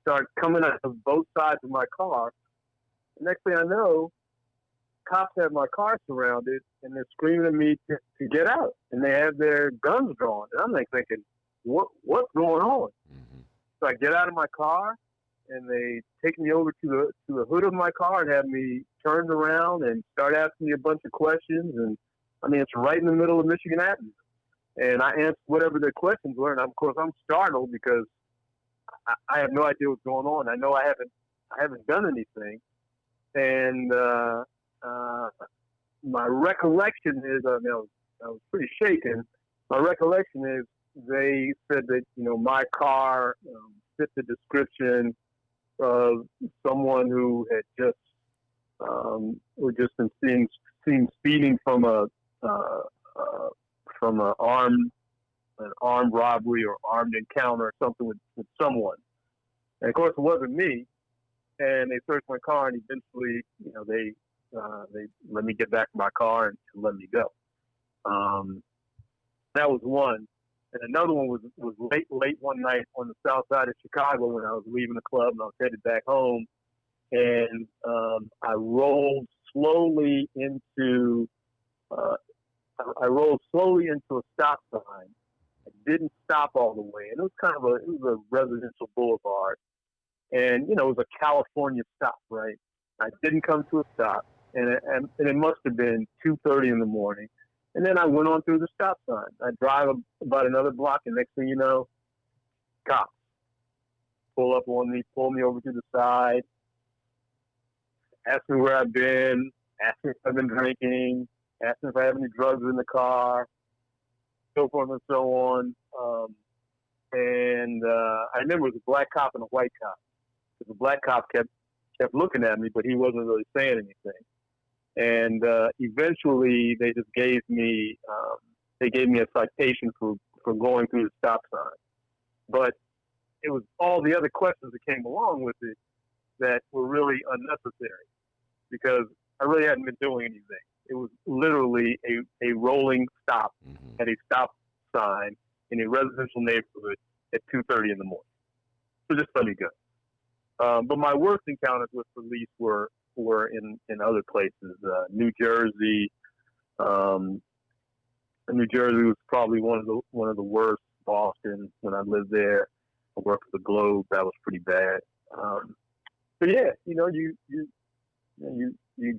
start coming out of both sides of my car. The next thing I know, cops have my car surrounded, and they're screaming at me to get out. And they have their guns drawn. And I'm like thinking, what's going on? Mm-hmm. So I get out of my car, and they take me over to the hood of my car and have me turned around and started asking me a bunch of questions. And I mean, it's right in the middle of Michigan Avenue. And I answered whatever their questions were. And of course, I'm startled because I have no idea what's going on. I know I haven't done anything. And my recollection is, I was pretty shaken. My recollection is they said that, my car fit the description of someone who had just been seen speeding from an armed robbery or armed encounter or something with someone. And of course, it wasn't me. And they searched my car, and eventually, they let me get back in my car and let me go. That was one. And another one was late one night on the south side of Chicago when I was leaving the club and I was headed back home. And I rolled slowly into a stop sign. I didn't stop all the way, and it was a residential boulevard, and it was a California stop, right? I didn't come to a stop, and it must have been 2:30 in the morning. And then I went on through the stop sign. I drive about another block, and next thing you know, cops pull up on me, pull me over to the side, ask me where I've been, ask me if I've been drinking, ask me if I have any drugs in the car, so forth and so on. I remember it was a black cop and a white cop. The black cop kept looking at me, but he wasn't really saying anything. And eventually, they just gave me a citation for going through the stop sign. But it was all the other questions that came along with it that were really unnecessary because I really hadn't been doing anything. It was literally a rolling stop at a stop sign in a residential neighborhood at 2:30 in the morning. So just let me go. But my worst encounters with police were in other places. New Jersey. New Jersey was probably one of the worst. Boston, when I lived there, I worked for the Globe. That was pretty bad. But yeah, you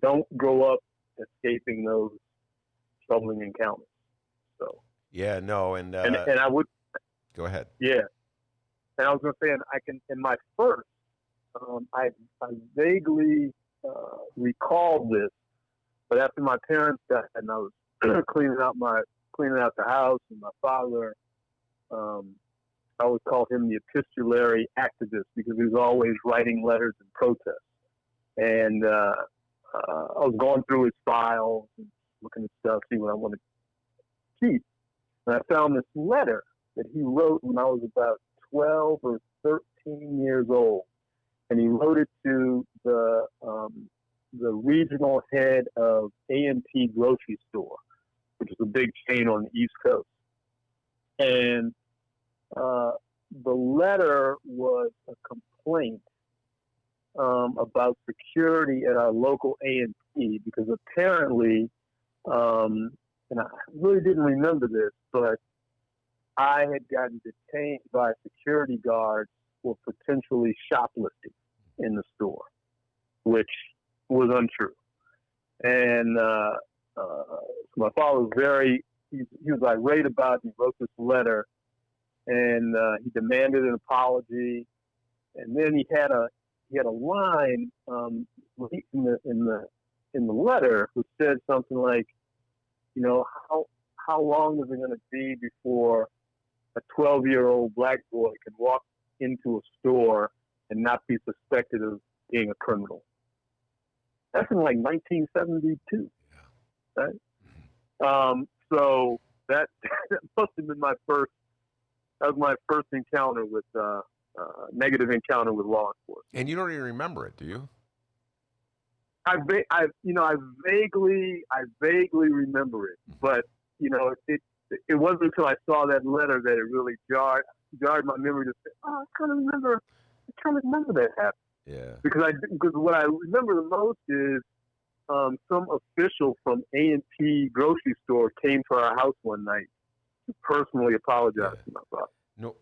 don't grow up escaping those troubling encounters. So yeah, no, and I would go ahead. Yeah, and I was going to say, in my first, I vaguely recalled this, but after my parents died, and I was cleaning out the house, and my father, I always called him the epistolary activist because he was always writing letters in protest. And I was going through his files and looking at stuff, see what I wanted to keep. And I found this letter that he wrote when I was about 12 or 13 years old. And he wrote it to the regional head of A&P Grocery Store, which is a big chain on the East Coast. And the letter was a complaint about security at our local A&P because apparently, and I really didn't remember this, but I had gotten detained by security guards for potentially shoplifting in the store, which was untrue. And my father was he was irate about it. He wrote this letter, and he demanded an apology. And then he had a line in the letter which said something like, how long is it going to be before a 12-year-old black boy can walk into a store and not be suspected of being a criminal? That's in like 1972, right? So that must have been my first encounter with negative encounter with law enforcement. And you don't even remember it, do you? I vaguely remember it, but it wasn't until I saw that letter that it really jarred my memory to say, I kind of remember that happened. Yeah. Because what I remember the most is some official from A&P Grocery Store came to our house one night to personally apologize to my father. No,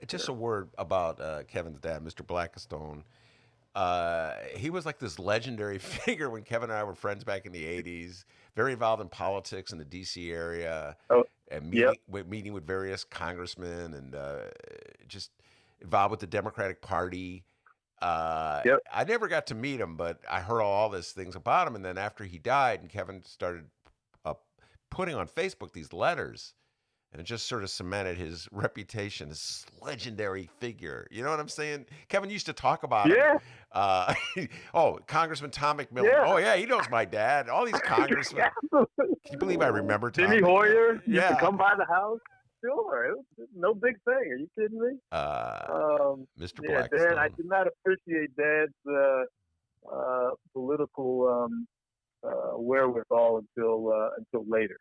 just a word about Kevin's dad, Mr. Blackistone. he was like this legendary figure when Kevin and I were friends back in the 80s, very involved in politics in the D.C. area, and meeting with various congressmen and just involved with the Democratic Party. I never got to meet him, but I heard all these things about him. And then after he died, and Kevin started putting on Facebook these letters, and it just sort of cemented his reputation as this legendary figure. You know what I'm saying? Kevin used to talk about him. Congressman Tom McMillan. Yeah. Oh, yeah, he knows my dad. All these congressmen. Can you believe I remember Tom Jimmy McMillan? Hoyer used Yeah. to come by the house. Sure, it was no big thing. Are you kidding me? Mr. Yeah, Blackistone. Dad, I did not appreciate Dad's political wherewithal until later,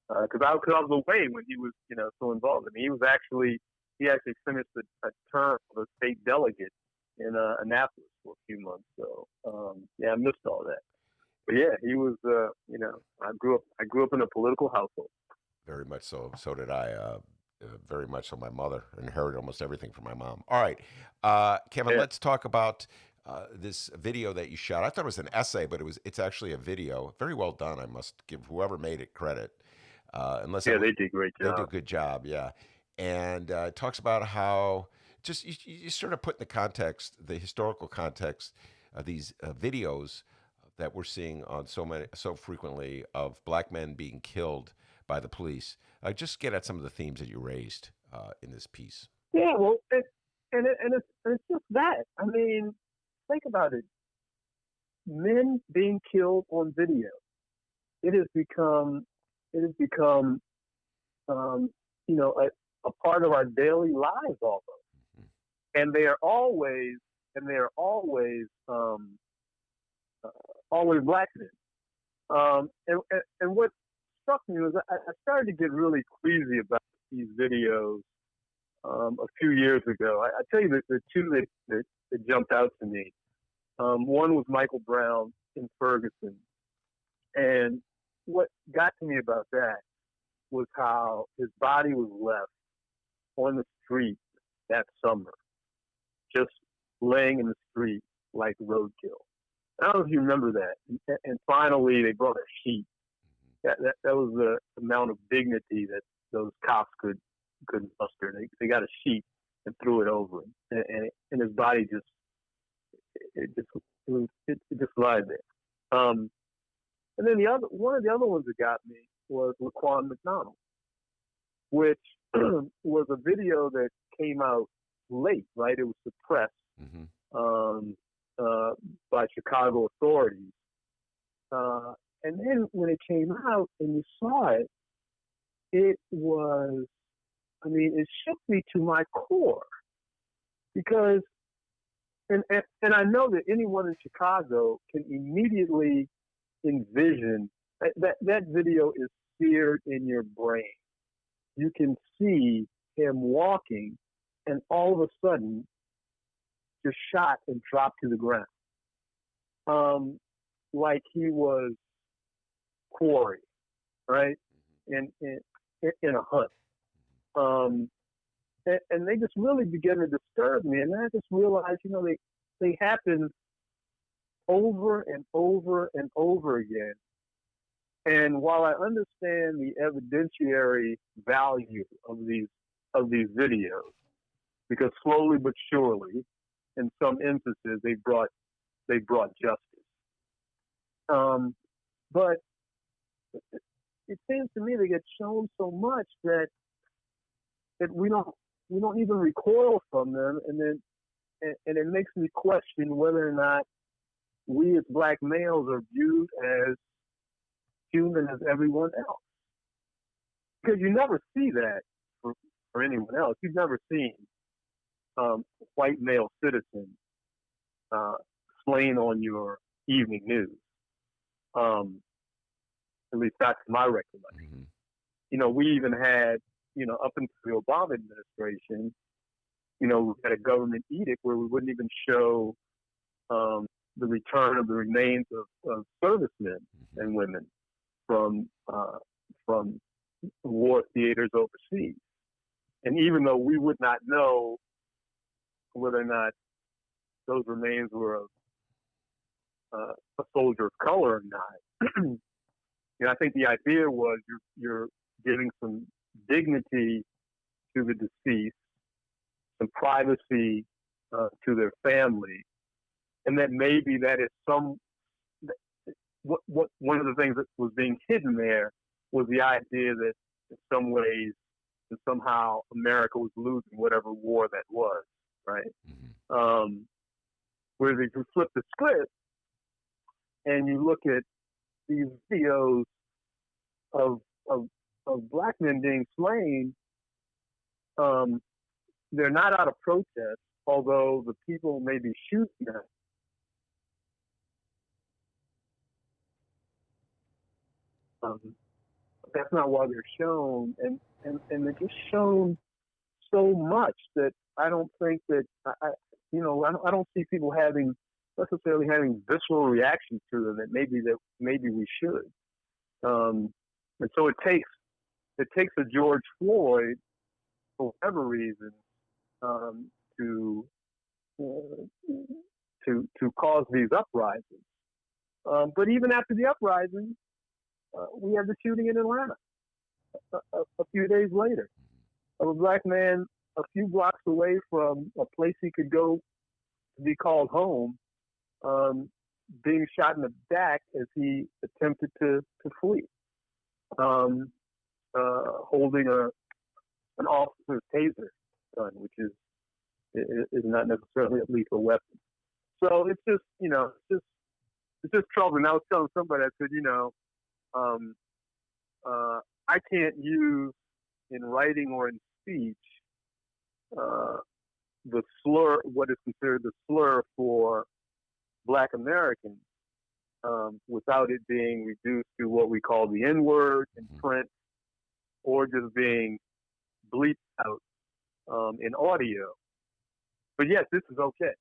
because I was away when he was so involved. I mean, he actually finished a term of a state delegate in Annapolis for a few months. So I missed all that. But yeah, he was. I grew up in a political household. Very much so. So did I. Very much so. My mother inherited almost everything from my mom. All right, Kevin, let's talk about this video that you shot. I thought it was an essay, but it's actually a video. Very well done. I must give whoever made it credit. They did a great job. They did a good job. Yeah, and it talks about how just you sort of put in the historical context of these videos that we're seeing on so frequently of black men being killed by the police. Just get at some of the themes that you raised in this piece. Yeah, well, it's just that. I mean, think about it. Men being killed on video. It has become a part of our daily lives almost. And they are always black men. And what struck me was I started to get really queasy about these videos a few years ago. I tell you the two that jumped out to me. One was Michael Brown in Ferguson. And what got to me about that was how his body was left on the street that summer, just laying in the street like roadkill. I don't know if you remember that. And finally, they brought a sheet. That was the amount of dignity that those cops could muster. They got a sheet and threw it over him, and his body just lied there. And then one of the other ones that got me was Laquan McDonald, which was a video that came out late, right? It was suppressed by Chicago authorities. And then when it came out and you saw it, it shook me to my core. Because, and I know that anyone in Chicago can immediately envision that video is seared in your brain. You can see him walking and all of a sudden just shot and dropped to the ground. Like he was quarry, right? In a hunt. And they just really began to disturb me. And I just realized, they happen over and over and over again. And while I understand the evidentiary value of these videos, because slowly but surely, in some instances, they brought justice. But it seems to me they get shown so much that we don't even recoil from them, and it makes me question whether or not we as black males are viewed as human as everyone else. Because you never see that for anyone else. You've never seen white male citizens slain on your evening news. At least that's my recollection. We even had, up until the Obama administration, we had a government edict where we wouldn't even show the return of the remains of servicemen and women from war theaters overseas. And even though we would not know whether or not those remains were of a soldier of color or not. I think the idea was you're giving some dignity to the deceased, some privacy to their family, and that maybe that is what one of the things that was being hidden there was the idea that in some ways and somehow America was losing whatever war that was, right? Whereas if you flip the script and you look at these videos of black men being slain, they're not out of protest, although the people may be shooting them. That's not why they're shown, and they're just shown so much that I don't think that I don't see people necessarily having visceral reactions to them that maybe we should. And so it takes a George Floyd, for whatever reason, to cause these uprisings. But even after the uprising, we had the shooting in Atlanta a few days later of a black man a few blocks away from a place he could go to be called home, being shot in the back as he attempted to flee, holding an officer's taser gun, which is not necessarily a lethal weapon. So it's just it's just troubling. I was telling somebody, I said, I can't use in writing or in speech the slur, what is considered the slur for Black Americans, without it being reduced to what we call the N-word in print, or just being bleeped out in audio. But yes, this is okay.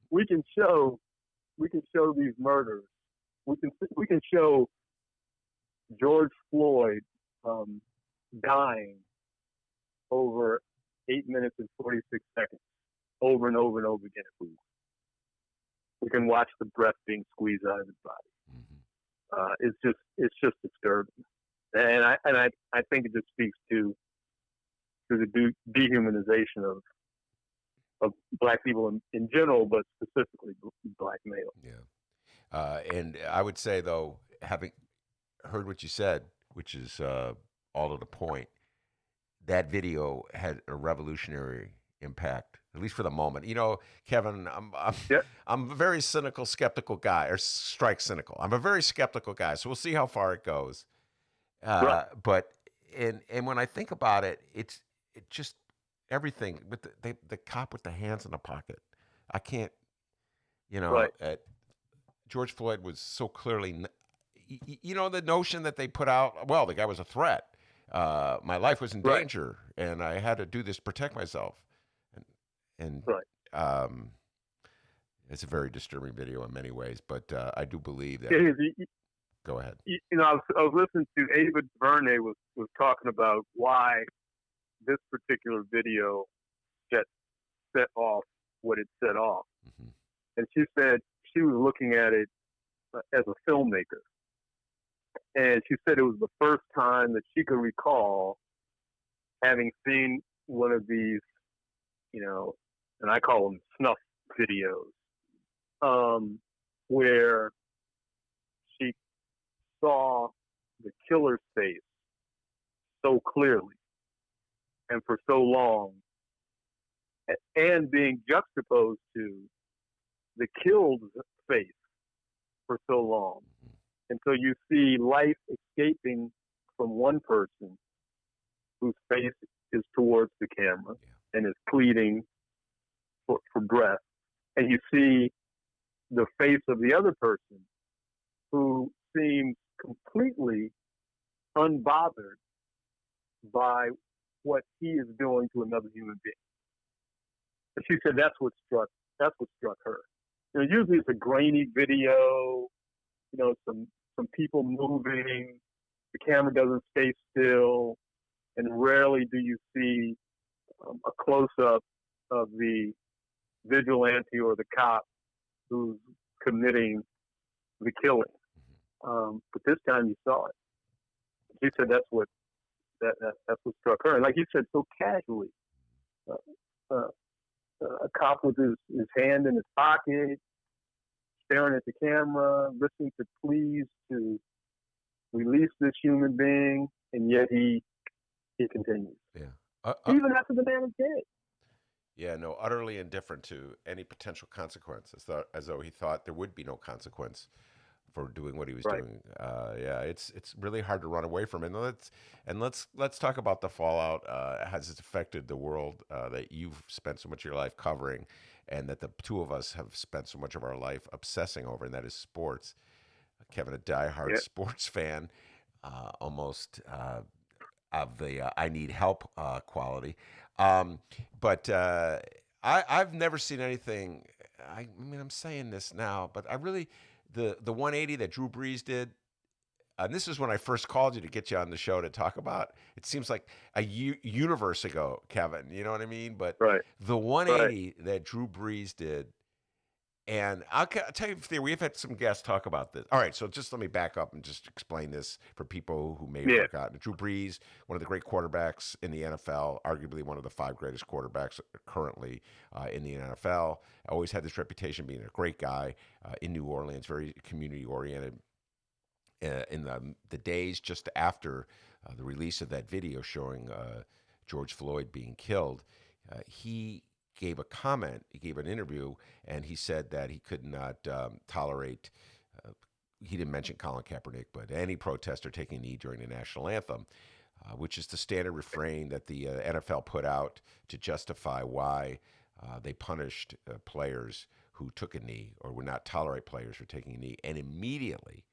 We can show these murders. We can show George Floyd dying over 8 minutes and 46 seconds, over and over and over again if we want. We can watch the breath being squeezed out of his body. It's just disturbing, and I think it just speaks to the dehumanization of Black people in general, but specifically Black males. Yeah. And I would say, though, having heard what you said, which is all to the point, that video had a revolutionary impact, at least for the moment. Kevin, I'm a very cynical, skeptical guy, or strike cynical. I'm a very skeptical guy, so we'll see how far it goes. Right. But when I think about it, it just everything with the cop with the hands in the pocket. I can't, Right. George Floyd was so clearly, the notion that they put out, well, the guy was a threat. My life was in danger, and I had to do this to protect myself. And it's a very disturbing video in many ways, but I do believe that. Go ahead. I was listening to Ava DuVernay was talking about why this particular video set off what it set off. Mm-hmm. And she said she was looking at it as a filmmaker. And she said it was the first time that she could recall having seen one of these, and I call them snuff videos, where she saw the killer's face so clearly and for so long, and being juxtaposed to the killed's face for so long. And so you see life escaping from one person whose face is towards the camera and is pleading for breath. And you see the face of the other person who seems completely unbothered by what he is doing to another human being. And she said that's what struck her. Usually it's a grainy video, some people moving, the camera doesn't stay still, and rarely do you see a close-up of the vigilante or the cop who's committing the killing. But this time you saw it. He said that's what struck her. And like you said, so casually, a cop with his hand in his pocket, staring at the camera, listening to pleas to release this human being, and yet he continues. Yeah. Even after the man is dead. Yeah, no, utterly indifferent to any potential consequences, as though he thought there would be no consequence for doing what he was doing. Yeah, it's really hard to run away from it. And let's talk about the fallout. Has it affected the world that you've spent so much of your life covering, and that the two of us have spent so much of our life obsessing over, and that is sports. Kevin, a diehard sports fan, almost of the I need help quality. But I've never seen anything. I mean, I'm saying this now, but I really the 180 that Drew Brees did. And this is when I first called you to get you on the show to talk about. It seems like a universe ago, Kevin. You know what I mean? But the 180 that Drew Brees did. And I'll tell you, we've had some guests talk about this. All right, so just let me back up and just explain this for people who may have forgotten. Drew Brees, one of the great quarterbacks in the NFL, arguably one of the 5 greatest quarterbacks currently in the NFL. Always had this reputation being a great guy in New Orleans, very community-oriented. In the days just after the release of that video showing George Floyd being killed, he gave a comment, he gave an interview, and he said that he could not tolerate, he didn't mention Colin Kaepernick, but any protester taking a knee during the national anthem, which is the standard refrain that the NFL put out to justify why they punished players who took a knee or would not tolerate players for taking a knee. And immediately,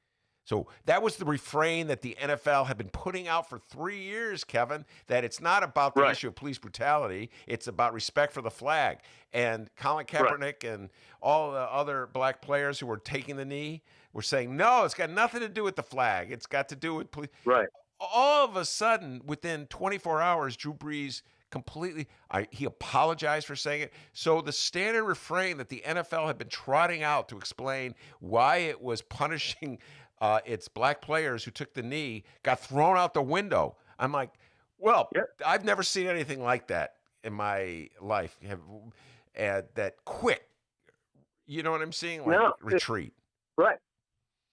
so that was the refrain that the NFL had been putting out for 3 years, Kevin, that it's not about the issue of police brutality. It's about respect for the flag. And Colin Kaepernick and all the other black players who were taking the knee were saying, no, it's got nothing to do with the flag. It's got to do with police. Right. All of a sudden, within 24 hours, Drew Brees completely, he apologized for saying it. So the standard refrain that the NFL had been trotting out to explain why it was punishing it's black players who took the knee got thrown out the window. I'm like, well, I've never seen anything like that in my life. That quick, you know what I'm saying? Like retreat.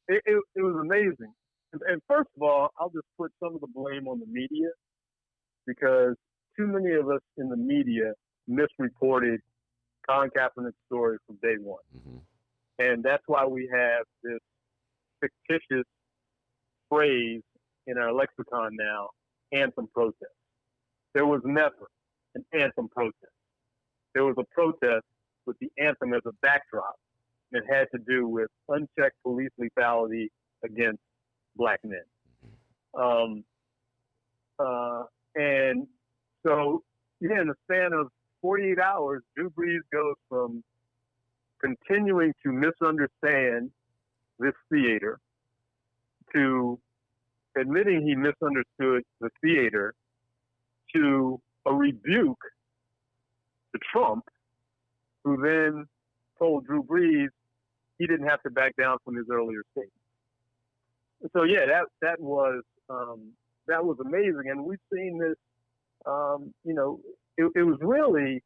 It was amazing. And first of all, I'll just put some of the blame on the media, because too many of us in the media misreported Colin Kaepernick's story from day one. And that's why we have this fictitious phrase in our lexicon now, anthem protest. There was never an anthem protest. There was a protest with the anthem as a backdrop, and it had to do with unchecked police lethality against black men. And so, in the span of 48 hours, Drew Brees goes from continuing to misunderstand this theater to admitting he misunderstood the theater to a rebuke to Trump, who then told Drew Brees he didn't have to back down from his earlier statement. So that was amazing, and we've seen this. It was really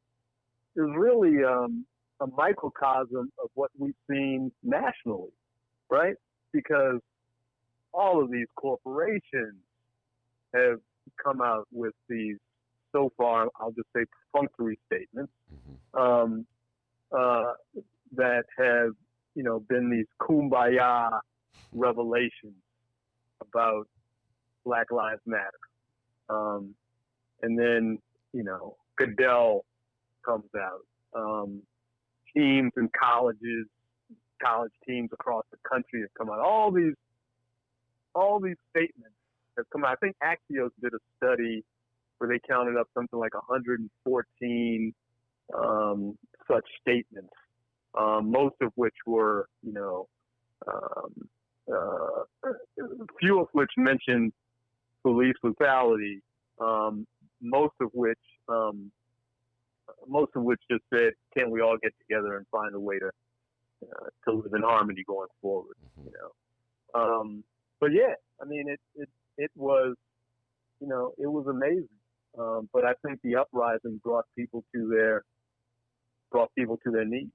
a microcosm of what we've seen nationally, right? Because all of these corporations have come out with these, so far, I'll just say, perfunctory statements that have, been these kumbaya revelations about Black Lives Matter. And then, Goodell comes out. Teams in colleges, college teams across the country have come out. All these statements have come out. I think Axios did a study where they counted up something like 114 such statements, most of which were, few of which mentioned police brutality, most of which just said, "Can't we all get together and find a way to to live in harmony going forward. You know, but yeah, I mean, it was, you know, it was amazing. But I think the uprising brought people to their knees.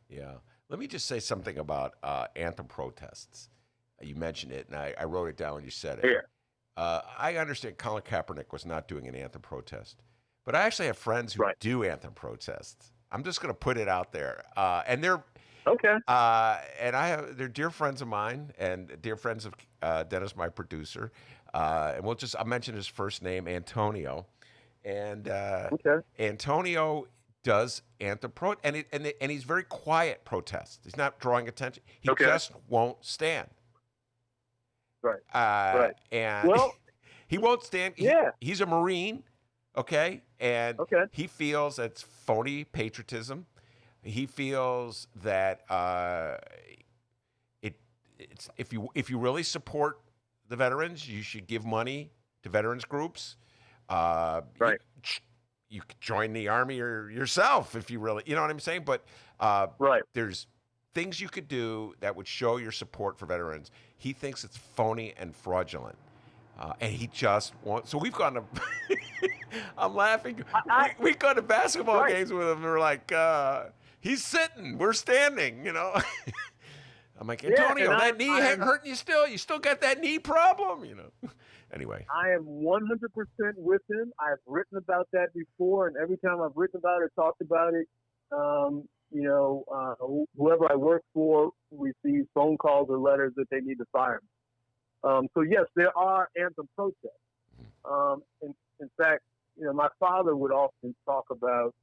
Yeah. Let me just say something about anthem protests. You mentioned it, and I wrote it down when you said it. Yeah. I understand Colin Kaepernick was not doing an anthem protest, but I actually have friends who do anthem protests. I'm just going to put it out there, and they're okay. And they're dear friends of mine and dear friends of Dennis, my producer. And I'll mention his first name, Antonio, and Antonio does anthem and he's very quiet protest. He's not drawing attention. He just won't stand. Right. Right. And he won't stand. He's a Marine, okay? And he feels it's phony patriotism. He feels that it's if you really support the veterans, you should give money to veterans groups. You could join the Army or yourself if you really, you know what I'm saying? But there's things you could do that would show your support for veterans. He thinks it's phony and fraudulent. And he just wants. So we've gone to. I'm laughing. We've gone to basketball games with him. And we're like, he's sitting, we're standing. You know. I'm like, Antonio, that knee hurting you still. You still got that knee problem. You know. Anyway. I am 100% with him. I've written about that before, and every time I've written about it, talked about it, you know, whoever I work for receives phone calls or letters that they need to fire me. So yes, there are anthem protests. In fact, you know, my father would often talk about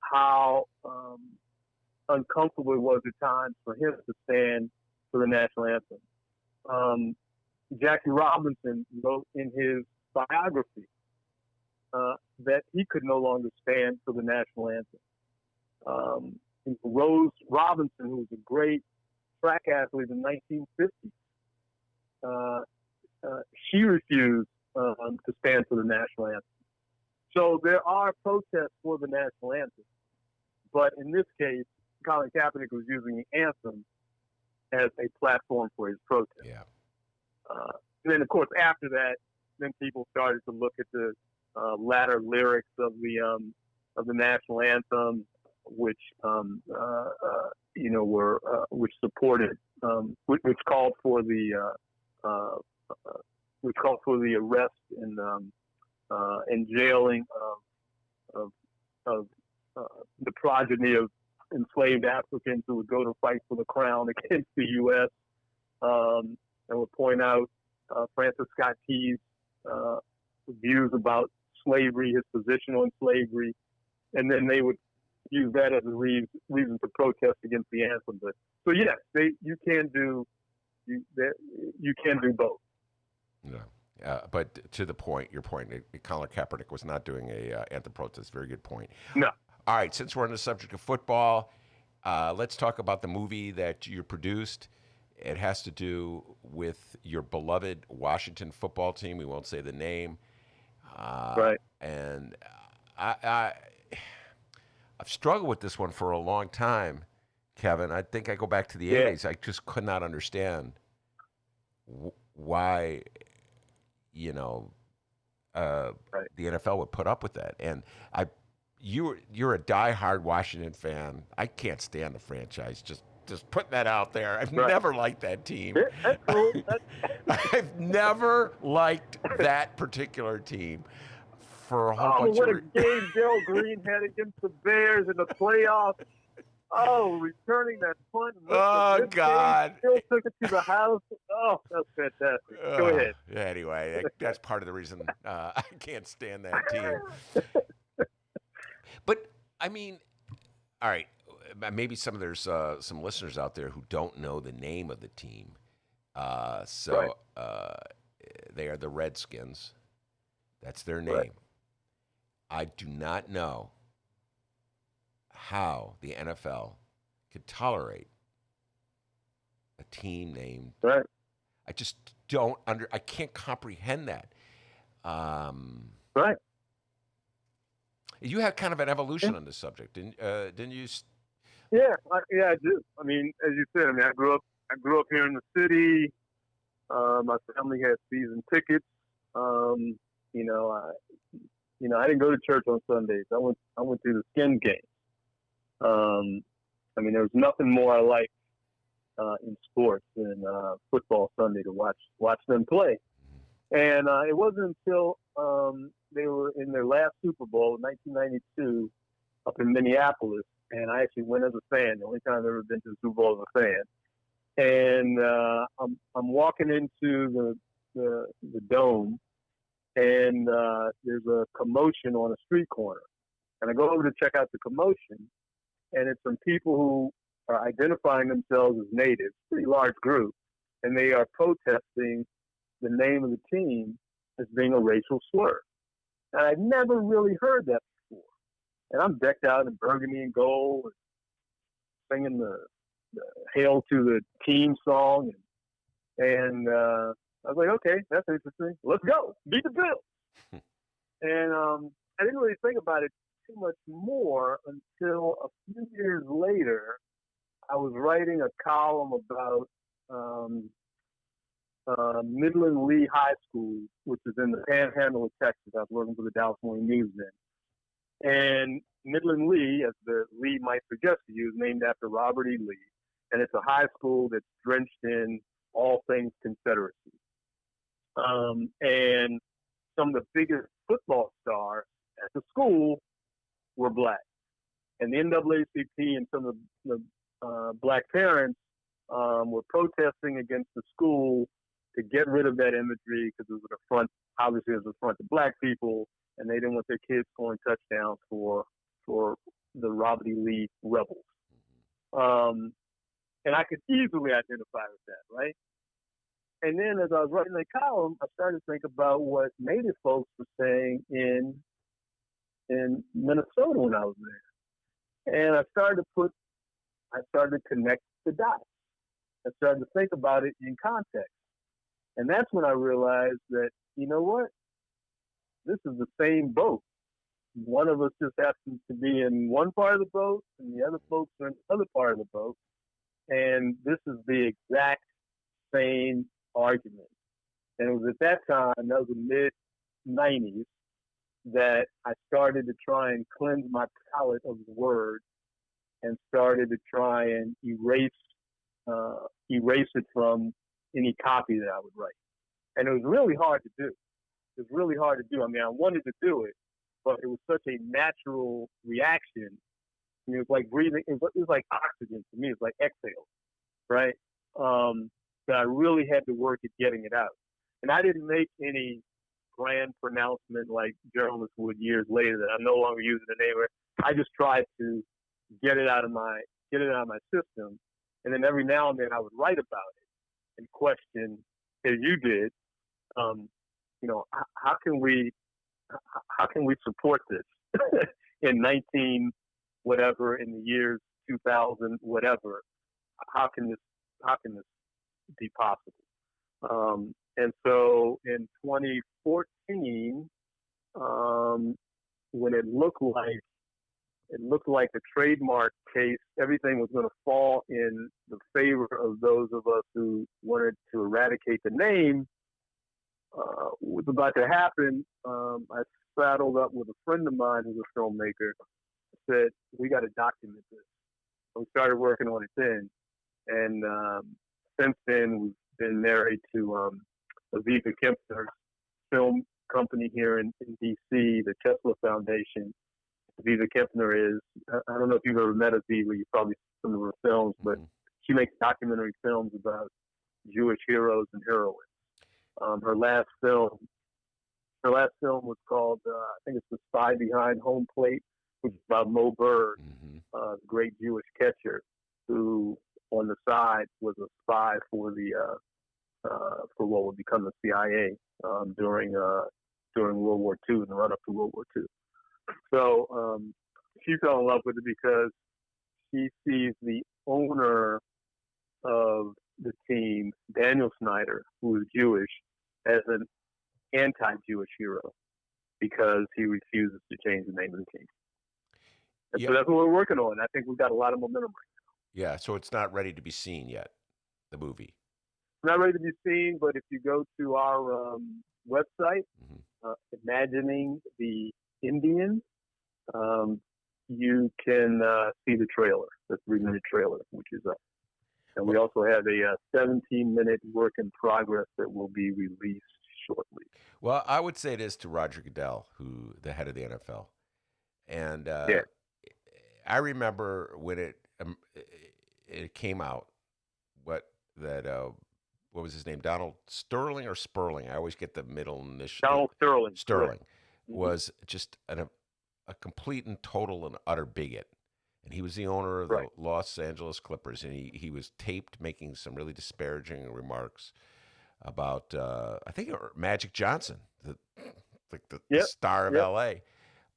how uncomfortable it was at times for him to stand for the national anthem. Jackie Robinson wrote in his biography that he could no longer stand for the national anthem. Rose Robinson, who was a great track athlete in the 1950s, she refused to stand for the national anthem. So there are protests for the national anthem. But in this case, Colin Kaepernick was using the anthem as a platform for his protest. Yeah. And then, of course, after that, then people started to look at the latter lyrics of the national anthem, which you know which supported, which called for the arrest and jailing of the progeny of enslaved Africans who would go to fight for the crown against the U.S. And would point out Francis Scott Key's views about slavery, his position on slavery, and then they would use that as a reason to protest against the anthem. But so yes, you can do both. Yeah. But to the point, your point, Colin Kaepernick was not doing a anthem protest. Very good point. No. All right, since we're on the subject of football, let's talk about the movie that you produced. It has to do with your beloved Washington football team. We won't say the name. Right. And I've struggled with this one for a long time, Kevin. I think I go back to the 80s. I just could not understand why, you know, the NFL would put up with that. And you're a diehard Washington fan. I can't stand the franchise. Just putting that out there. I've never liked that team. That's cool. I've never liked that particular team for a whole bunch what of a game Gerald Green had against the Bears in the playoffs. Oh, returning that punt. Oh, God. Still took it to the house. Oh, that's fantastic. Go ahead. Anyway, that's part of the reason I can't stand that team. But, I mean, all right. Maybe there's some listeners out there who don't know the name of the team. They are the Redskins. That's their name. Right. I do not know how the NFL could tolerate a team named. Right. I just don't I can't comprehend that. Right. You had kind of an evolution on this subject, didn't you? Yeah, I do. I mean, as you said, I grew up here in the city. My family had season tickets. You know, I didn't go to church on Sundays. I went to the Skin game. I mean, there was nothing more I liked in sports than football Sunday to watch them play. And it wasn't until they were in their last Super Bowl in 1992 up in Minneapolis, and I actually went as a fan. The only time I've ever been to the Super Bowl as a fan. And I'm walking into the dome, and there's a commotion on a street corner. And I go over to check out the commotion, and it's some people who are identifying themselves as natives, pretty large group, and they are protesting the name of the team as being a racial slur. And I'd never really heard that before. And I'm decked out in burgundy and gold, and singing the Hail to the Team song. And I was like, okay, that's interesting. Let's go. Beat the Bills. And I didn't really think about it too much more until a few years later. I was writing a column about Midland Lee High School, which is in the Panhandle of Texas. I was working for the Dallas Morning News then. And Midland Lee, as the Lee might suggest to you, is named after Robert E. Lee. And it's a high school that's drenched in all things Confederacy. And some of the biggest football stars at the school were black. And the NAACP and some of the black parents were protesting against the school to get rid of that imagery because it was an affront, obviously it was an affront to black people, and they didn't want their kids scoring touchdowns for the Robert E. Lee rebels. And I could easily identify with that, right? And then as I was writing the column, I started to think about what Native folks were saying in Minnesota when I was there. And I started to connect the dots. I started to think about it in context. And that's when I realized that, you know what? This is the same boat. One of us just happens to be in one part of the boat, and the other folks are in the other part of the boat. And this is the exact same argument. And it was at that time, that was the mid-90s, that I started to try and cleanse my palate of the word and started to try and erase it from any copy that I would write. And it was really hard to do. It was really hard to do. I mean, I wanted to do it, but it was such a natural reaction. I mean, it was like breathing. It was like oxygen to me. It was like exhale, right? That I really had to work at getting it out. And I didn't make any grand pronouncement like journalists would years later that I'm no longer using the name. I just tried to get it out of my system. And then every now and then I would write about it and question, as you did, you know, how can we support this in 19 whatever, in the years 2000 whatever? How can this be possible? And so in 2014, when it looked like a trademark case, everything was going to fall in the favor of those of us who wanted to eradicate the name. What was about to happen, I saddled up with a friend of mine who's a filmmaker. I said, we got to document this. So we started working on it then. And since then, we've been married to Aviva Kempner's film company here in D.C., the Tesla Foundation. Aviva Kempner is, I don't know if you've ever met Aviva, you've probably seen some of her films, but she makes documentary films about Jewish heroes and heroines. Her last film was called, I think it's The Spy Behind Home Plate, which is about Mo Berg, the great Jewish catcher, who on the side was a spy for for what would become the CIA during World War II and the run-up to World War II. So she fell in love with it because she sees the owner of the team, Daniel Snyder, who is Jewish, as an anti-Jewish hero because he refuses to change the name of the team. And so that's what we're working on. I think we've got a lot of momentum right Yeah, so it's not ready to be seen yet, the movie. now. Not ready to be seen, but if you go to our website, Imagining the Indian, you can see the trailer, the 3-minute trailer, which is up. And we also have a 17-minute work in progress that will be released shortly. Well, I would say this to Roger Goodell, the head of the NFL. And I remember when it came out, what was his name? Donald Sterling or Sperling? I always get the middle initial. Donald Sterling. Sterling was just a complete and total and utter bigot. And he was the owner of the Los Angeles Clippers, and he was taped making some really disparaging remarks about, I think, Magic Johnson, the star of L.A.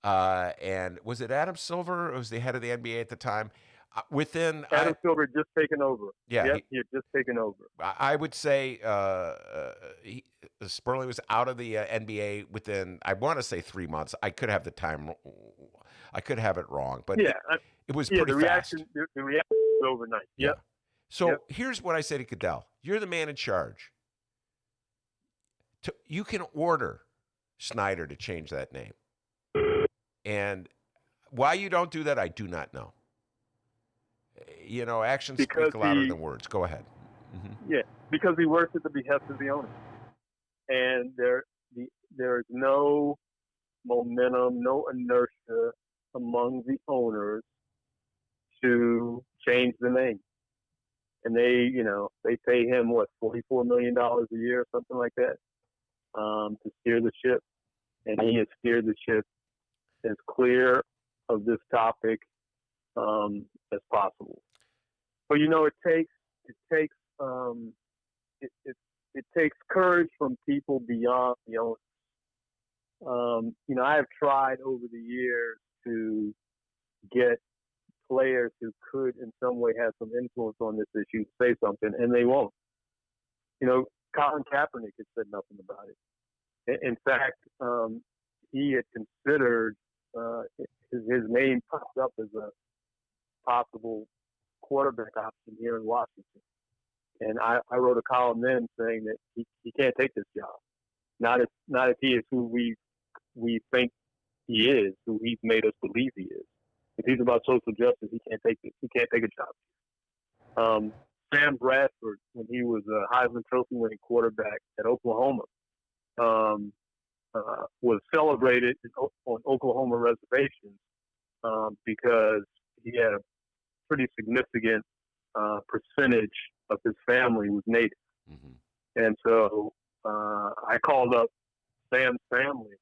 And was it Adam Silver, who was the head of the NBA at the time? Adam Silver had just taken over. Yeah, he had just taken over. I would say Sperling was out of the NBA within, I want to say 3 months. I could have the time. I could have it wrong, but it was pretty fast. The reaction was overnight. Yeah. So here's what I say to Goodell. You're the man in charge. You can order Snyder to change that name. And why you don't do that, I do not know. Actions speak louder than words. Go ahead. Mm-hmm. Yeah, because he works at the behest of the owner. And there is no momentum, no inertia among the owners to change the name. And they pay him $44 million a year, something like that, to steer the ship. And he has steered the ship as clear of this topic as possible. But it takes courage from people beyond the owners. I have tried over the years to get players who could in some way have some influence on this issue to say something, and they won't. Colin Kaepernick had said nothing about it. In fact, he had considered his name popped up as a possible quarterback option here in Washington. And I wrote a column then saying that he can't take this job. Not if he is who we think he is, who he's made us believe he is. If he's about social justice, he can't take this. He can't take a job. Sam Bradford, when he was a Heisman Trophy winning quarterback at Oklahoma, was celebrated on Oklahoma reservations because he had a pretty significant percentage of his family was Native. Mm-hmm. And so I called up Sam's family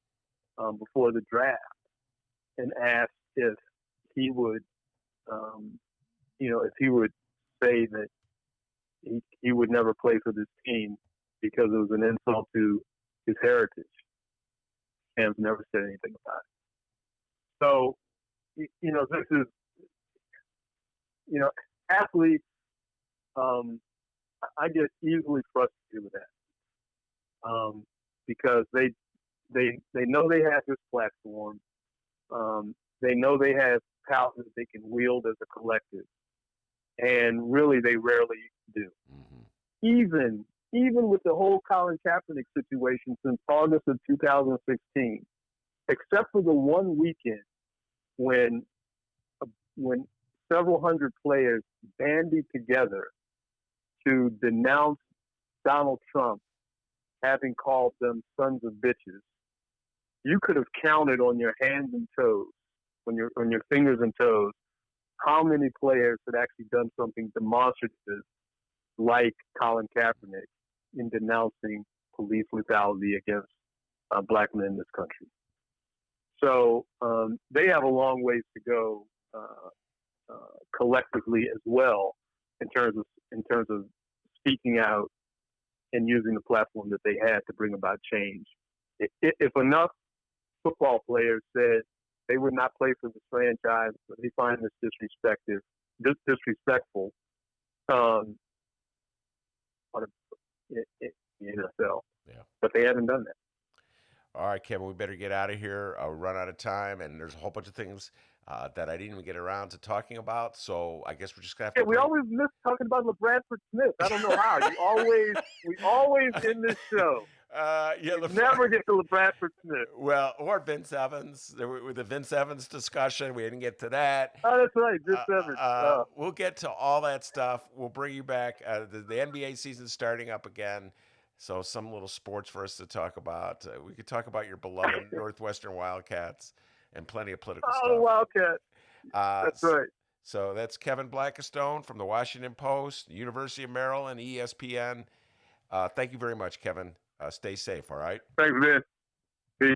before the draft and asked if he would, if he would say that he would never play for this team because it was an insult to his heritage. Sam's never said anything about it. So, this is, athletes, I get easily frustrated with that because they know they have this platform. They know they have power that they can wield as a collective, and really they rarely do. Mm-hmm. Even with the whole Colin Kaepernick situation since August of 2016, except for the one weekend when several hundred players bandied together to denounce Donald Trump having called them sons of bitches, you could have counted on your hands and toes, on your fingers and toes, how many players had actually done something demonstrative like Colin Kaepernick in denouncing police brutality against black men in this country. So they have a long ways to go collectively as well in terms of speaking out and using the platform that they had to bring about change. If enough football players said they would not play for this franchise, but they find this disrespectful, in the NFL. Yeah. But they haven't done that. All right, Kevin, we better get out of here. We'll run out of time, and there's a whole bunch of things that I didn't even get around to talking about. So I guess we're just gonna have Yeah, to. we always miss talking about LeBradford Smith. I don't know how. We always in this show. We never get to LeBradford Smith. Well, or Vince Evans. With the Vince Evans discussion, we didn't get to that. Oh, that's right, Vince Evans. We'll get to all that stuff. We'll bring you back. The NBA season's starting up again, so some little sports for us to talk about. We could talk about your beloved Northwestern Wildcats and plenty of political stuff. Oh, Wildcat. That's right. So that's Kevin Blackistone from the Washington Post, University of Maryland, ESPN. Thank you very much, Kevin. Stay safe, all right? Thanks, man. Peace.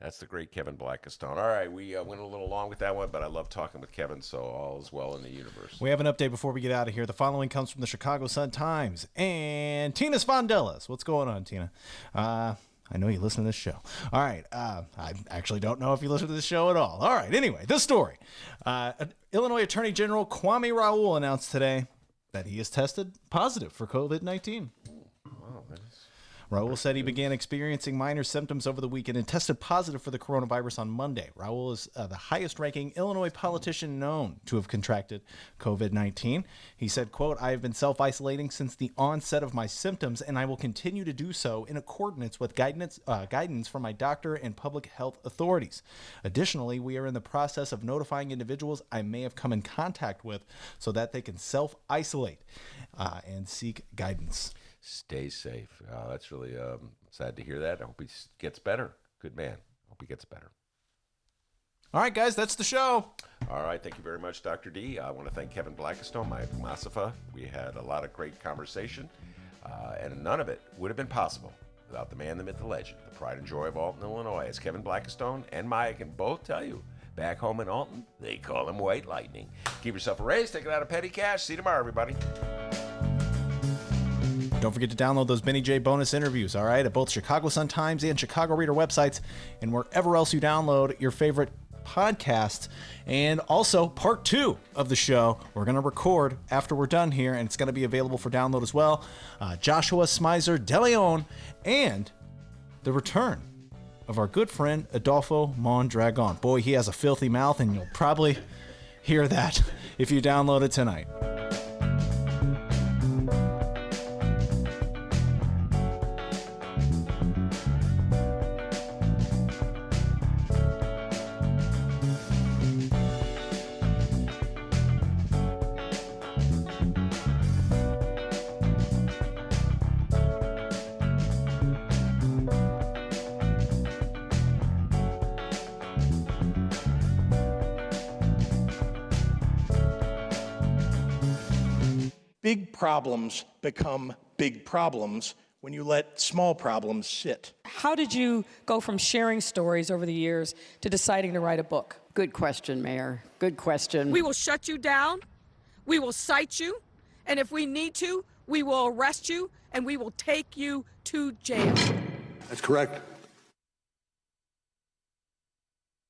That's the great Kevin Blackistone. All right, we went a little long with that one, but I love talking with Kevin, so all is well in the universe. We have an update before we get out of here. The following comes from the Chicago Sun-Times and Tina Spondelis. What's going on, Tina? I know you listen to this show. All right. I actually don't know if you listen to this show at all. All right. Anyway, this story. Illinois Attorney General Kwame Raoul announced today that he has tested positive for COVID-19. Wow, that is... Raoul said he began experiencing minor symptoms over the weekend and tested positive for the coronavirus on Monday. Raoul is the highest-ranking Illinois politician known to have contracted COVID-19. He said, quote, "I have been self-isolating since the onset of my symptoms, and I will continue to do so in accordance with guidance from my doctor and public health authorities. Additionally, we are in the process of notifying individuals I may have come in contact with so that they can self-isolate and seek guidance." Stay safe. That's really sad to hear that. I hope he gets better. Good man. Hope he gets better. All right, guys, that's the show. All right. Thank you very much, Dr. D. I want to thank Kevin Blackistone, my Dukmasova. We had a lot of great conversation, and none of it would have been possible without the man, the myth, the legend, the pride and joy of Alton, Illinois. As Kevin Blackistone and Maya can both tell you, back home in Alton, they call him White Lightning. Keep yourself a raise. Take it out of petty cash. See you tomorrow, everybody. Don't forget to download those Benny J bonus interviews, all right, at both Chicago Sun-Times and Chicago Reader websites and wherever else you download your favorite podcasts. And also, part 2 of the show, we're going to record after we're done here, and it's going to be available for download as well. Joshua Smizer De Leon and the return of our good friend Adolfo Mondragon. Boy, he has a filthy mouth, and you'll probably hear that if you download it tonight. Big problems become big problems when you let small problems sit. How did you go from sharing stories over the years to deciding to write a book? Good question, Mayor. Good question. We will shut you down, we will cite you, and if we need to, we will arrest you and we will take you to jail. That's correct.